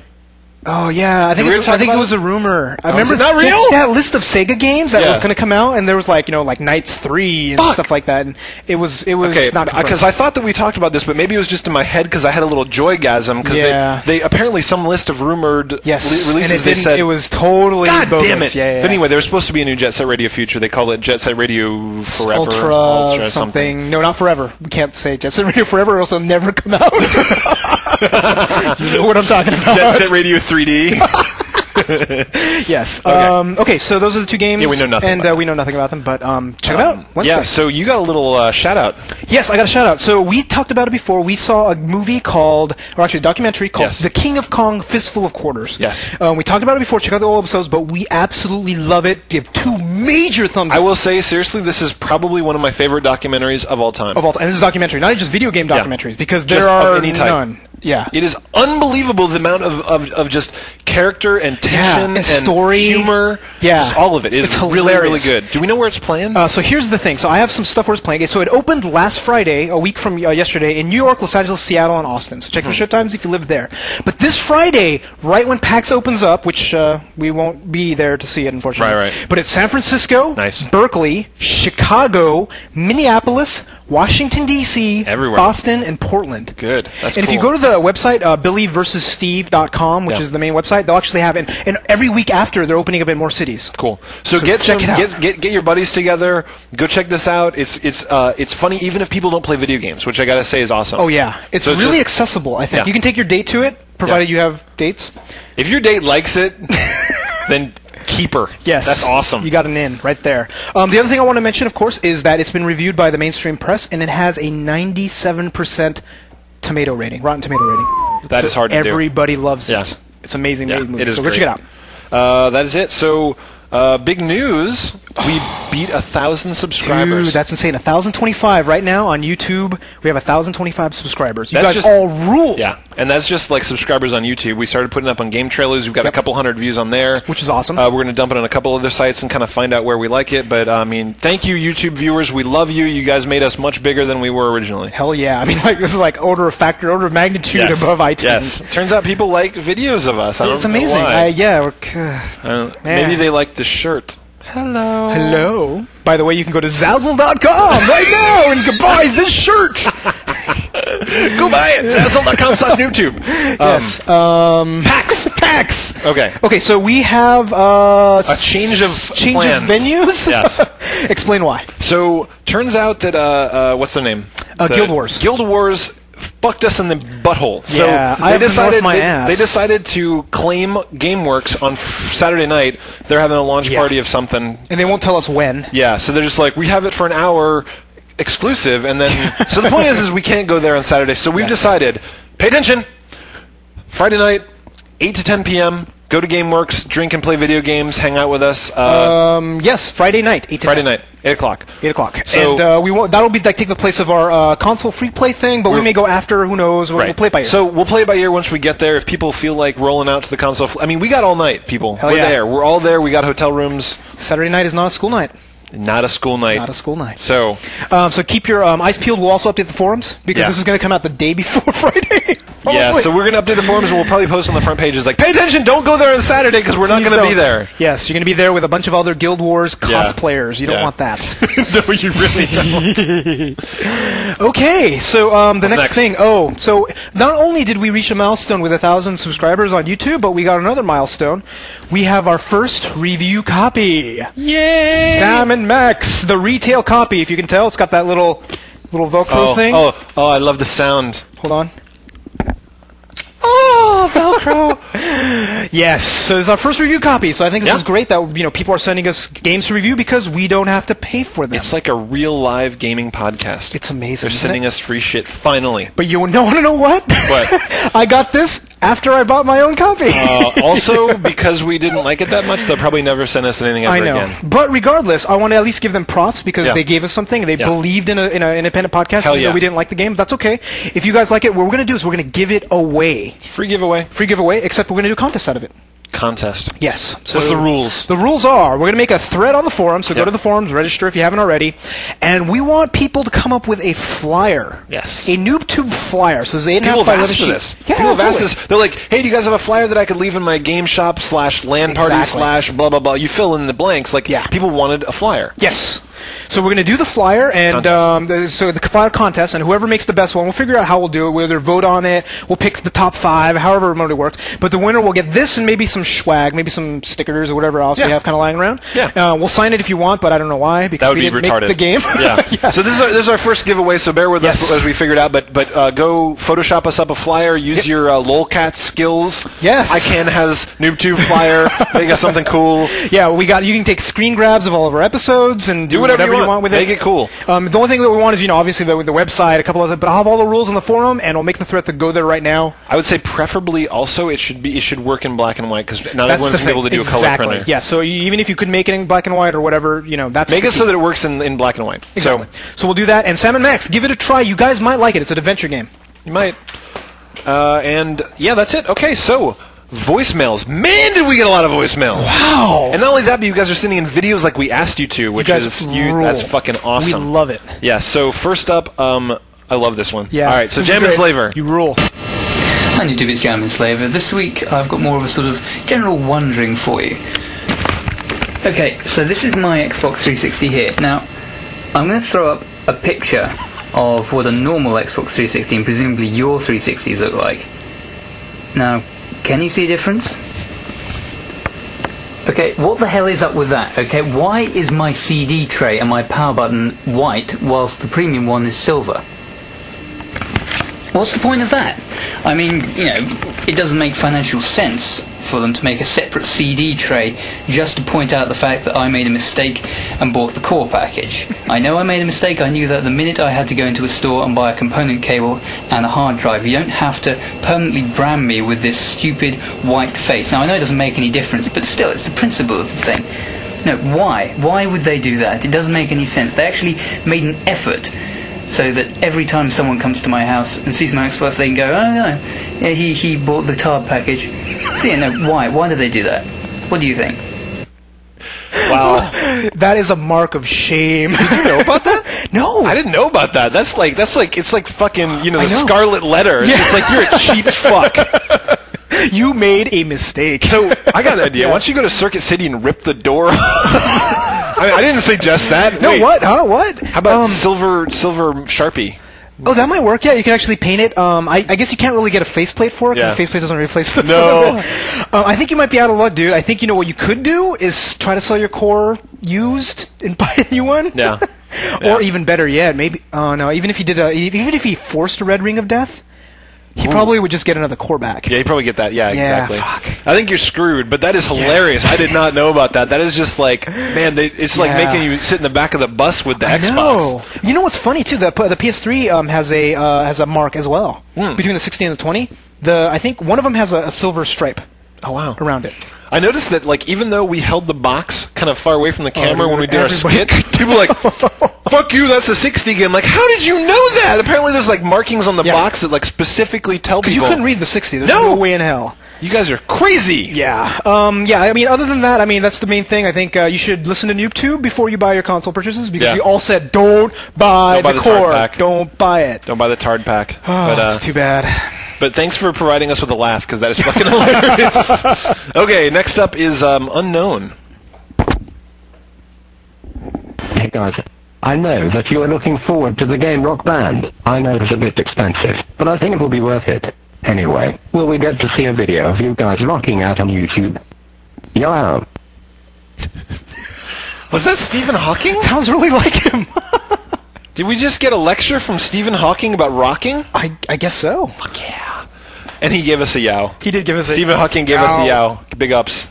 Oh yeah, I think we ever talk it about was a rumor. I is remember it not real? that list of Sega games that Yeah. were going to come out, and there was like Knights 3 and Fuck! stuff like that. And it was Okay, not confirmed. because I thought that we talked about this, but maybe it was just in my head because I had a little joygasm because Yeah. they apparently some list of rumored yes, releases and it they didn't- said it was totally God bogus. damn it! Yeah. But anyway, there was supposed to be a new Jet Set Radio future. They call it Jet Set Radio Forever, Ultra something. No, not forever. We can't say Jet Set Radio Forever, or else it'll never come out. You know what I'm talking about. Jet Set Radio 3D. Yes. Okay. Okay, so those are the two games. Yeah, we know nothing and about we know nothing about them, but check them out. Wednesday. Yeah, so you got a little shout-out. Yes, I got a shout-out. So we talked about it before. We saw a movie called, or actually a documentary called The King of Kong Fistful of Quarters. Yes. We talked about it before. Check out the old episodes, but we absolutely love it. Give 2 major thumbs up. I will say, seriously, this is probably one of my favorite documentaries of all time. Of all time. And this is a documentary, not just video game documentaries, because there Just of are any type. none. Yeah. It is unbelievable the amount of just character and tension and story. humor. Yeah. Just all of it. It's really, really good. Do we know where it's playing? So here's the thing. So I have some stuff where it's playing. So it opened last Friday, a week from yesterday, in New York, Los Angeles, Seattle, and Austin. So check your show times if you live there. But this Friday, right when PAX opens up, which we won't be there to see it, unfortunately. Right. But it's San Francisco, Nice. Berkeley, Chicago, Minneapolis, Washington, D.C., Everywhere. Boston, and Portland. Good. That's And if you cool. go to the website, BillyVersusSteve.com, which is the main website, they'll actually have, and every week after, they're opening up in more cities. Cool. So check it out. Get your buddies together. Go check this out. It's funny even if people don't play video games, which I gotta say is awesome. Oh yeah, it's So really just- accessible. I think Yeah. you can take your date to it, provided you have dates. If your date likes it, then keep her. Yes, That's awesome. You got an in right there. The other thing I want to mention, of course, is that it's been reviewed by the mainstream press, and it has a 97% tomato rating, Rotten Tomato rating. That is hard to do. Everybody loves Yeah. it. It's amazing. Yeah, made movie. it is so go great. check it out. That is it. So, big news. We beat 1,000 subscribers. Dude, that's insane. 1,025 right now on YouTube. We have 1,025 subscribers. You That's guys just- all rule. Yeah, and that's just like subscribers on YouTube. We started putting up on game trailers. We've got a couple hundred views on there, Which is awesome. We're going to dump it on a couple other sites and kind of find out where we like it. But I mean, thank you, YouTube viewers. We love you. You guys made us much bigger than we were originally. Hell yeah. I mean, like this is like order of magnitude above iTunes. Yes. Turns out people like videos of us. I don't It's know amazing. why. Maybe Yeah. they like the shirt. Hello. By the way, you can go to Zazzle.com right now and you can buy this shirt. Go buy it. Zazzle.com/NooBTooB. Yes. PAX. Okay. Okay, so we have a change of plans. venues. Yes. Explain why. So turns out that what's their name? Guild Wars. Guild Wars fucked us in the butthole. So Yeah, I they have to decided north my ass. they decided to claim GameWorks on Saturday night. They're having a launch party of something. And they won't tell us when. Yeah, so they're just like, we have it for an hour exclusive, and then so the point is we can't go there on Saturday. So we've decided, pay attention. Friday night, 8 to 10 p.m. Go to GameWorks, drink and play video games, hang out with us. Yes, Friday night, 8 to Friday 10. night, 8 o'clock. 8 o'clock. So- And we won't, that'll be like take the place of our console free play thing, but we may go after. Who knows? We'll play it by ear. So we'll play it by ear once we get there. If people feel like rolling out to the console, I mean, we got all night, people. Hell We're yeah. there. We're all there. We got hotel rooms. Saturday night is not a school night. Not a school night. Not a school night. So So keep your eyes peeled. We'll also update the forums because Yeah. this is going to come out the day before Friday. yeah, Probably. so we're gonna update the forums and we'll probably post on the front pages like, pay attention, don't go there on Saturday because we're not Please gonna be don't. there. Yes, you're going to be there with a bunch of other Guild Wars cosplayers. You don't Yeah. want that. No, you really don't. Okay, so the next next? thing. Oh, so not only did we reach a milestone with 1,000 subscribers on YouTube, but we got another milestone. We have our first review copy. Yay! Sam and Max, the retail copy. If you can tell, it's got that little Velcro thing. Oh, I love the sound. Hold on. Oh, Velcro. Yes, so it's our first review copy. So I think this Yeah. is great that people are sending us games to review because we don't have to pay for them. It's like a real live gaming podcast. It's amazing. They're isn't sending it? us free shit, finally. But you want to know what? What? I got this after I bought my own copy. Also, because we didn't like it that much, they'll probably never send us anything ever I know. again. But regardless, I want to at least give them props because Yeah. they gave us something. They Yeah. believed in an independent podcast. Hell Even yeah. though we didn't like the game. That's okay. If you guys like it, what we're going to do is we're going to give it away. Free giveaway. Free giveaway, except we're going to do a contest out of it. Contest. Yes. So What's the rules? The rules are we're going to make a thread on the forum, so go Yep. to the forums, register if you haven't already, and we want people to come up with a flyer. Yes. A NooBTooB flyer. So there's 8.5 People have by 11 asked for sheet. this. Yeah, People have asked totally. this. They're like, hey, do you guys have a flyer that I could leave in my game shop /LAN party Exactly. / blah, blah, blah. You fill in the blanks. Like, Yeah. people wanted a flyer. Yes. So we're going to do the flyer, and so the flyer contest, and whoever makes the best one, we'll figure out how we'll do it. We'll either vote on it, we'll pick the top 5, however remote it works. But the winner will get this and maybe some swag, maybe some stickers or whatever else we have kind of lying around. Yeah. We'll sign it if you want, but I don't know why, because that would we be didn't retarded. make the game. Yeah. So this is our first giveaway, so bear with us as we figure it out. But go Photoshop us up a flyer, use your lolcat skills. Yes. ICANN has NooBTooB flyer, make us something cool. Yeah, you can take screen grabs of all of our episodes and do whatever you want with it. Make it cool. The only thing that we want is, obviously the website, a couple of but I'll have all the rules on the forum, and I'll make the thread to go there right now. I would say preferably also it should work in black and white, because not everyone's going to be able to do a color printer. Yeah, so even if you could make it in black and white or whatever, that's make it so that it works in black and white. Exactly. So we'll do that. And Sam and Max, give it a try. You guys might like it. It's an adventure game. You might. And yeah, that's it. Okay, so voicemails. Man, did we get a lot of voicemails. Wow. And not only that, but you guys are sending in videos like we asked you to, which that's fucking awesome. We love it. Yeah, so first up, I love this one. Yeah. All right, so Jam and Slaver. You rule. Hi NooBTooB, it's Jam and Slaver. This week I've got more of a sort of general wondering for you. Okay, so this is my Xbox 360 here. Now, I'm going to throw up a picture of what a normal Xbox 360 and presumably your 360s look like. Now, can you see a difference? Okay, what the hell is up with that? Okay, why is my CD tray and my power button white whilst the premium one is silver? What's the point of that? I mean, it doesn't make financial sense for them to make a separate CD tray just to point out the fact that I made a mistake and bought the core package. I know I made a mistake. I knew that the minute I had to go into a store and buy a component cable and a hard drive. You don't have to permanently brand me with this stupid white face. Now, I know it doesn't make any difference, but still, it's the principle of the thing. No, why? Why would they do that? It doesn't make any sense. They actually made an effort so that every time someone comes to my house and sees my Xbox, they can go, oh no, yeah, he bought the TARB package. So why? Why do they do that? What do you think? Wow. That is a mark of shame. Did you know about that? No. I didn't know about that. That's like it's like fucking, the Scarlet Letter. It's just like, you're a cheap fuck. You made a mistake. So, I got an idea. Why don't you go to Circuit City and rip the door off? I didn't suggest that. No, Wait. what? Huh? What? How about silver Sharpie? Oh, that might work. Yeah, you can actually paint it. I guess you can't really get a faceplate for it, because the faceplate doesn't replace the... No. I think you might be out of luck, dude. I think what you could do is try to sell your core used and buy a new one. Yeah. Or even better yet, maybe... Oh, no. Even if he forced a Red Ring of Death, he probably would just get another core back. Yeah, he'd probably get that. Yeah, exactly. Fuck. I think you're screwed, but that is hilarious. I did not know about that. That is just like, man, it's like making you sit in the back of the bus with the Xbox. No. You know what's funny too? The PS3 has a mark as well between the 60 and the 20. I think one of them has a silver stripe. Oh wow! Around it. I noticed that, like, even though we held the box kind of far away from the camera when we did our skit, people were like, fuck you, that's a 60 game. Like, how did you know that? Apparently there's, like, markings on the box that, like, specifically tell people. Because you couldn't read the 60. There's no way in hell. You guys are crazy! Yeah. I mean, other than that, that's the main thing. I think you should listen to NooBTooB before you buy your console purchases, because we all said, don't buy the core. Don't buy it. Don't buy the TARD pack. Oh, that's too bad. But thanks for providing us with a laugh, because that is fucking hilarious. Okay, next up is Unknown. Hey guys, I know that you are looking forward to the game Rock Band. I know it's a bit expensive, but I think it will be worth it. Anyway, will we get to see a video of you guys rocking out on YouTube? Yo. Was that Stephen Hawking? Sounds really like him. Did we just get a lecture from Stephen Hawking about rocking? I guess so. Fuck yeah. And he gave us a yow. He did give us a Stephen Hawking gave us a yow. Big ups.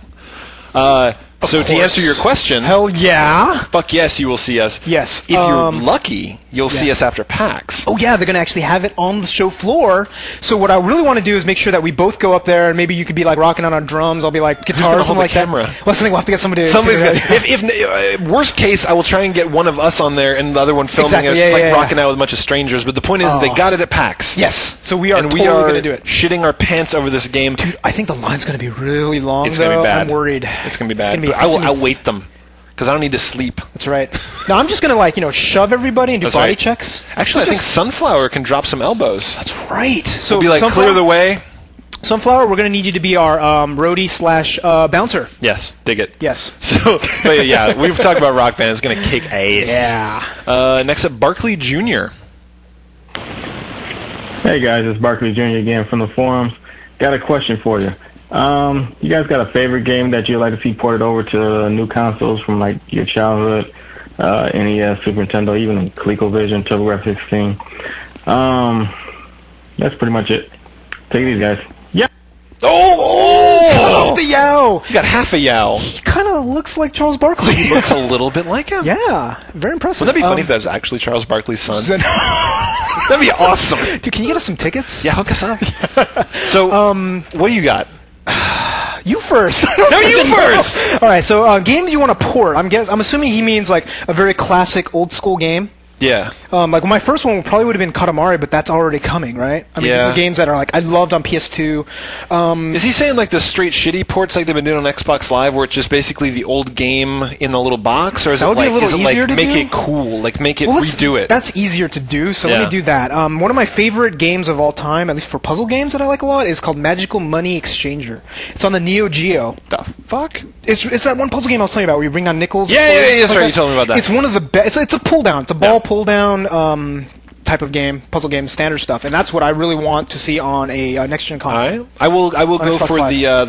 So to answer your question... Hell yeah. Fuck yes, you will see us. Yes. If you're lucky, you'll see us after PAX. Oh yeah, they're going to actually have it on the show floor. So what I really want to do is make sure that we both go up there, and maybe you could be like rocking out on drums, I'll be like guitars and like camera? That. Well, something we'll have to get somebody to... Somebody's got, if worst case, I will try and get one of us on there and the other one filming us, rocking out with a bunch of strangers. But the point is, they got it at PAX. Yes. So we are totally going to do it. Shitting our pants over this game. Dude, I think the line's going to be really long. It's going to be bad. I'm worried. It's going to be bad. But I will outwait them, because I don't need to sleep. That's right. Now I'm just going to shove everybody and do body checks. Actually, I think Sunflower can drop some elbows. That's right. So be like, clear the way. Sunflower, we're going to need you to be our roadie / bouncer. Yes, dig it. Yes. So, but yeah, we've talked about Rock Band. It's going to kick ass. Yeah. Next up, Barkley Jr. Hey guys, it's Barkley Jr. again from the forums. Got a question for you. You guys got a favorite game that you'd like to see ported over to new consoles from like your childhood? NES, Super Nintendo, even ColecoVision, TurboGrafx 16. That's pretty much it. Take it easy, guys. Yeah. Oh! Off the Yow! You got half a Yow. He kind of looks like Charles Barkley. He looks a little bit like him. Yeah, very impressive. Wouldn't that be funny if that was actually Charles Barkley's son? That'd be awesome. Dude, can you get us some tickets? Yeah, hook us up. So, what do you got? You first. No, you first. All right. So, game you want to port? I'm assuming he means like a very classic, old school game. Yeah. Like my first one probably would have been Katamari, but that's already coming, right? I mean, these are games that are like I loved on PS2. Is he saying like the straight shitty ports like they've been doing on Xbox Live, where it's just basically the old game in the little box, or is that it would like be a little is it easier like to make do? it cool, like make it Well, redo it? That's easier to do, so let Yeah. me do that. One of my favorite games of all time, at least for puzzle games that I like a lot, is called Magical Money Exchanger. It's on the Neo Geo. The fuck? It's that one puzzle game I was telling you about where you bring down nickels. Yeah, that's right. that. You told me about that. It's one of the best. It's a pull down. It's a ball pull down type of game, puzzle game, standard stuff, and that's what I really want to see on a next gen console. All right. I will go Xbox for Live.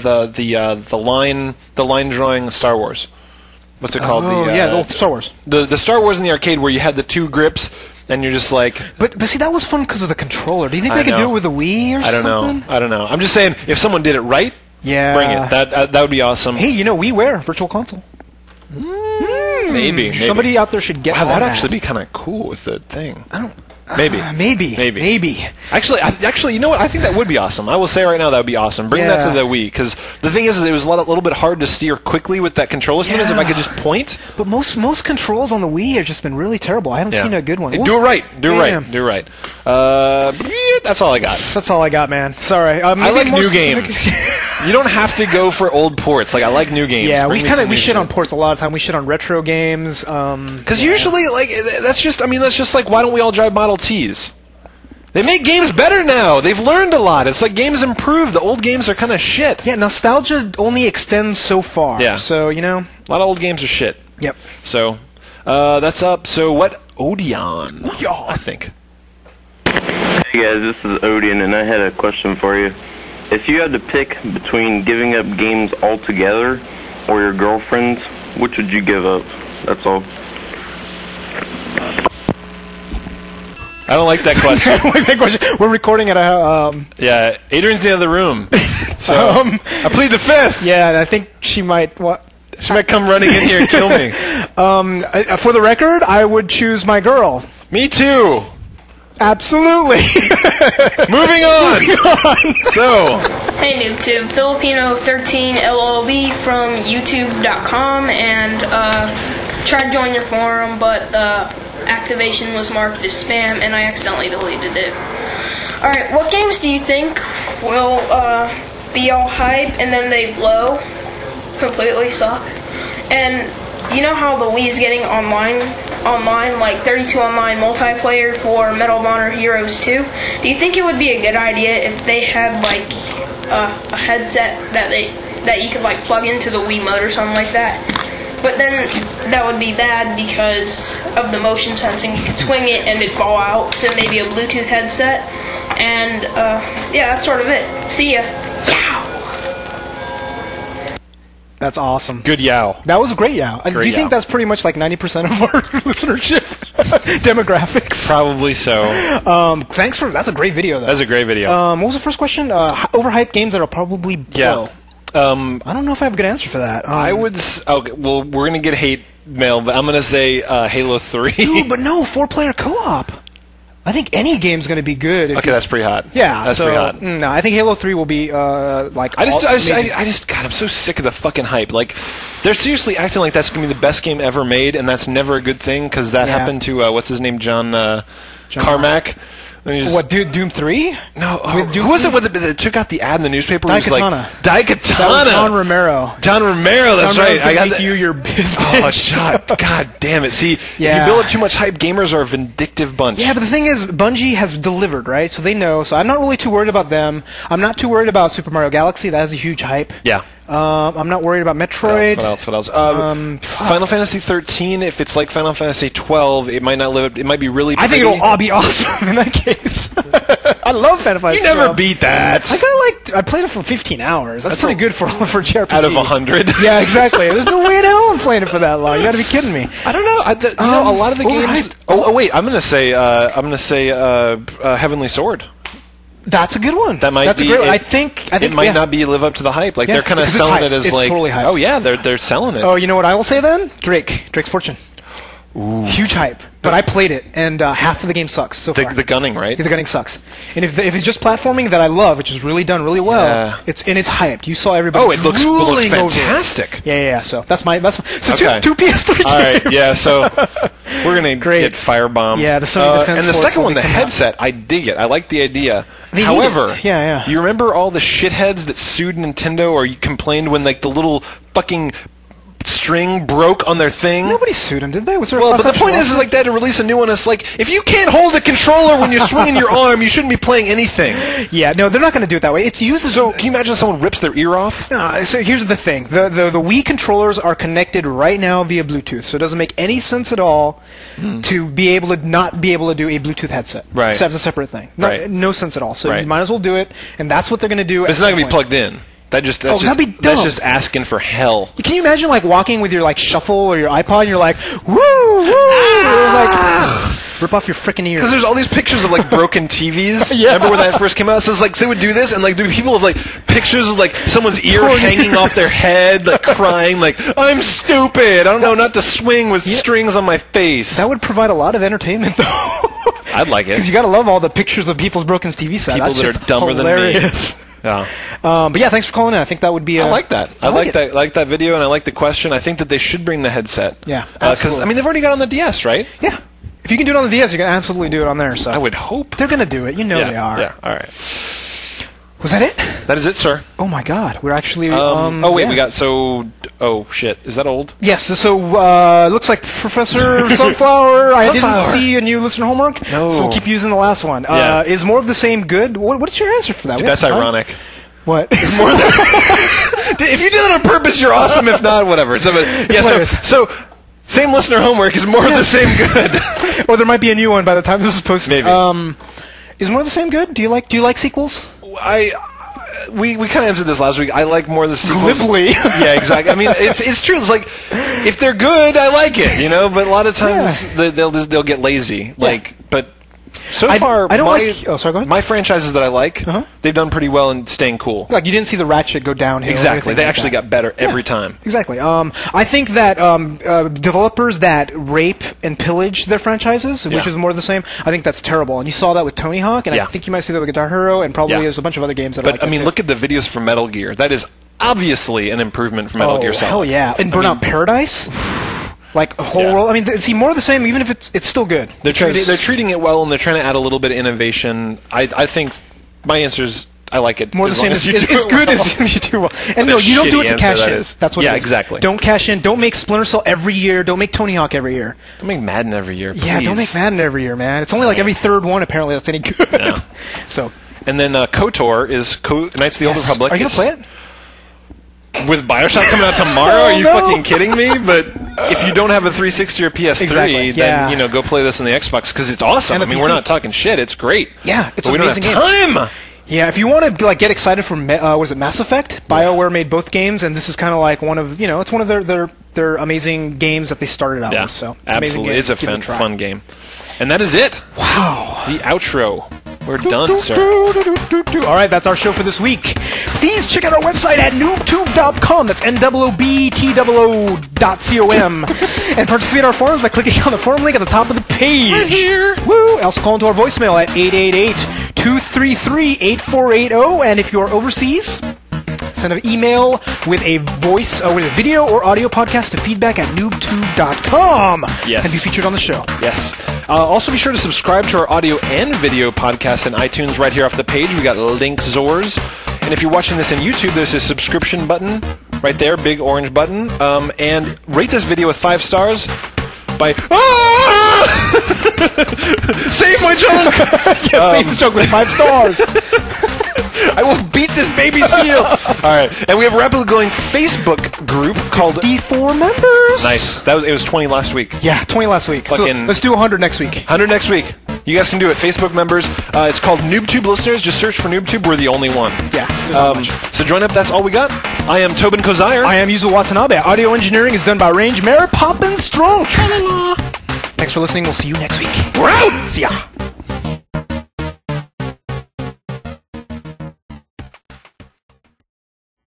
the line drawing Star Wars. What's it called? Oh, the old Star Wars. The Star Wars in the arcade where you had the two grips and you're just like. But see, that was fun because of the controller. Do you think they could do it with the Wii or something? I don't know. I'm just saying, if someone did it right, yeah, bring it. That would be awesome. Hey, WiiWare Virtual Console. Maybe Somebody out there should get. Wow, on that'd that. actually be kind of cool with the thing. I don't. Maybe. Maybe. Actually, you know what? I think that would be awesome. I will say right now that would be awesome. Bring that to the Wii, because the thing is, it was a little bit hard to steer quickly with that controller. Sometimes if I could just point. But most controls on the Wii have just been really terrible. I haven't seen a good one. Do it right. Do it right. That's all I got. That's all I got, man. Sorry. I like new games. You don't have to go for old ports. Like I like new games. Yeah, we shit on ports a lot of time. We shit on retro games. Because usually, like that's just like why don't we all drive Model Ts? They make games better now. They've learned a lot. It's like games improve. The old games are kind of shit. Yeah, nostalgia only extends so far. Yeah. So a lot of old games are shit. Yep. So that's up. So what? Odeon. I think. Hey guys, this is Odeon, and I had a question for you. If you had to pick between giving up games altogether or your girlfriends, which would you give up? That's all. I don't like that question. I don't like that question. We're recording at a. Yeah, Adrian's in the other room. So I plead the fifth. Yeah, and I think she might. She might come running in here and kill me. For the record, I would choose my girl. Me too. Absolutely. Moving on. So. Hey NooBTooB, Filipino13 LLB from YouTube.com, and tried to join your forum, but activation was marked as spam, and I accidentally deleted it. Alright, what games do you think will be all hype and then they blow? Completely suck. And you know how the Wii is getting online, like 32 online multiplayer for Medal of Honor Heroes 2? Do you think it would be a good idea if they had like a headset that you could like plug into the Wiimote or something like that? But then that would be bad because of the motion sensing. You could swing it and it'd fall out. So maybe a Bluetooth headset. And yeah, that's sort of it. See ya. Yow! That's awesome. Good yow. That was a great yow. Do you think that's pretty much like 90% of our listenership demographics? Probably so. Thanks for that's a great video though. That's a great video. What was the first question? Overhyped games that'll probably blow. Yeah. I don't know if I have a good answer for that. I would. Okay, well, we're gonna get hate mail, but I'm gonna say Halo 3. Dude, but no 4-player co-op. I think any game's going to be good. Okay, that's pretty hot. Yeah, that's pretty hot. No, I think Halo 3 will be like. God, I'm so sick of the fucking hype. Like, they're seriously acting like that's going to be the best game ever made, and that's never a good thing because that happened to what's his name, John Carmack. And he just- What, Doom 3? No, With Doom who was it 3? that took out the ad in the newspaper? It was Daikatana. Like, Daikatana. That was John Romero. John Romero, that's John Romero's right. gonna make you your his bitch. God damn it. See, Yeah. if you build up too much hype, gamers are a vindictive bunch. Yeah, but the thing is, Bungie has delivered, right? So they know. So I'm not really too worried about them. I'm not too worried about Super Mario Galaxy. That has a huge hype. Yeah. I'm not worried about Metroid. What else? Final Fantasy 13, if it's like Final Fantasy 12, it might not live. It might be really pretty. I think it'll all be awesome in that case. I love Final Fantasy. You never 12. beat that. I played it for 15 hours. That's pretty good for JRPG. Out of 100. Yeah, exactly. There's no way in hell I'm playing it for that long. You got to be kidding me. I don't know. A lot of the games. Oh, wait. I'm gonna say Heavenly Sword. That's a good one. That's a great one. I think it might not be live up to the hype. Like they're kind of selling it as it's like, totally hyped. oh yeah, they're selling it. Oh, you know what I will say then? Drake's Fortune. Ooh. Huge hype. But I played it, and half of the game sucks so far. The gunning, right? Yeah, the gunning sucks. And if it's just platforming that I love, which is really done really well, it's hyped. You saw everybody. Oh, it looks fantastic. Over it. Yeah. So that's my so okay. two PS3 games. All right, yeah. So we're gonna get firebombed. Yeah, the Sony Defense and the Force second one, the headset, out. I dig it. I like the idea. However, yeah. You remember all the shitheads that sued Nintendo or you complained when like the little fucking string broke on their thing? Nobody sued him, did they? Was there but the point is like they had to release a new one. It's like, if you can't hold a controller when you're swinging your arm, you shouldn't be playing anything. Yeah, no, they're not going to do it that way. It's uses. So, can you imagine someone rips their ear off? No, so here's the thing. The Wii controllers are connected right now via Bluetooth, so it doesn't make any sense at all to be able to not be able to do a Bluetooth headset. Right. So that's a separate thing. No sense at all. So you might as well do it, and that's what they're going to do. But it's not going to be plugged in. That's just asking for hell. Can you imagine like walking with your like shuffle or your iPod and you're like, woo, like rip off your freaking ears? Because there's all these pictures of like broken TVs. Yeah. Remember when that first came out? So it's like they would do this and like there would be people with like pictures of like someone's ear hanging off their head, like crying, like I'm stupid. I don't know not to swing with strings on my face. That would provide a lot of entertainment though. I'd like it. Because you got to love all the pictures of people's broken TV sets. People that are dumber hilarious. than me. Yeah. But yeah, thanks for calling in. I think that would be. I like that. I like that video, and I like the question. I think that they should bring the headset. Yeah. Because I mean, they've already got it on the DS, right? Yeah. If you can do it on the DS, you can absolutely do it on there. So I would hope they're gonna do it. You know they are. Yeah. All right. Was that it? That is it, sir. Oh my God, we're actually. we got so. Oh shit, is that old? Yes. So looks like Professor Sunflower. I didn't see a new listener homework. No. So we'll keep using the last one. Is more of the same good? What's your answer for that? That's ironic. What? It's more if you did it on purpose, you're awesome. If not, whatever. So same listener homework is more of the same good. Or there might be a new one by the time this is posted. Maybe. Is more of the same good? Do you like sequels? We kind of answered this last week. I like more of the sequels. Glibly. Yeah, exactly. I mean, it's true. It's like if they're good, I like it, you know. But a lot of times they'll get lazy. But so far, I don't like. Oh, sorry. Go ahead. My franchises that I like, they've done pretty well in staying cool. Like you didn't see the Ratchet go downhill. Exactly. They actually got better every time. Exactly. I think that developers that rape and pillage their franchises, which is more of the same, I think that's terrible. And you saw that with Tony Hawk, and I think you might see that with Guitar Hero, and probably there's a bunch of other games that are like that. But I mean, look at the videos from Metal Gear. That is obviously an improvement from Metal Gear Solid. Hell yeah! And Burnout Paradise. Like a whole world. I mean, see, more of the same, even if it's still good. They're treating it well, and they're trying to add a little bit of innovation. I think my answer is I like it. More the same. It's good as you do well. And no, you don't do it to cash in. That's what it is. Exactly. Don't cash in. Don't make Splinter Cell every year. Don't make Tony Hawk every year. Don't make Madden every year, please. Yeah, don't make Madden every year, man. It's only like every third one, apparently, that's any good. Yeah. So. And then KOTOR is Knights of the Old Republic. Are you going to play it? With Bioshock coming out tomorrow? Are you fucking kidding me? But if you don't have a 360 or PS3, then go play this on the Xbox because it's awesome. I mean, we're not talking shit. It's great. Yeah, it's an amazing game. We don't have time. Yeah, if you want to get excited for was it Mass Effect? BioWare made both games, and this is kind of like one of it's one of their amazing games that they started out with. So it's absolutely, it's a fun game. And that is it. Wow. The outro. We're done, sir. All right, that's our show for this week. Please check out our website at NooBTooB.com. That's NOOBTOO.com. And participate in our forums by clicking on the forum link at the top of the page. Right here. Woo! Also call into our voicemail at 888-233-8480. And if you're overseas, send an email with a with a video or audio podcast to feedback at NooBTooB.com. Yes. And be featured on the show. Yes. Also, be sure to subscribe to our audio and video podcast in iTunes right here off the page. We got links, Zors. And if you're watching this on YouTube, there's a subscription button right there, big orange button. And rate this video with 5 stars by... Save my junk! Save this junk with 5 stars. I will beat this baby seal. All right, and we have a rapidly growing Facebook group called 54 members. Nice. It was 20 last week. Yeah, 20 last week. So let's do 100 next week. 100 next week. You guys can do it. Facebook members. It's called NooBTooB listeners. Just search for NooBTooB. We're the only one. Yeah. So join up. That's all we got. I am Tobin Kozire. I am Yuzo Watanabe. Audio engineering is done by Range Mary Poppins Strong. Thanks for listening. We'll see you next week. We're out. See ya.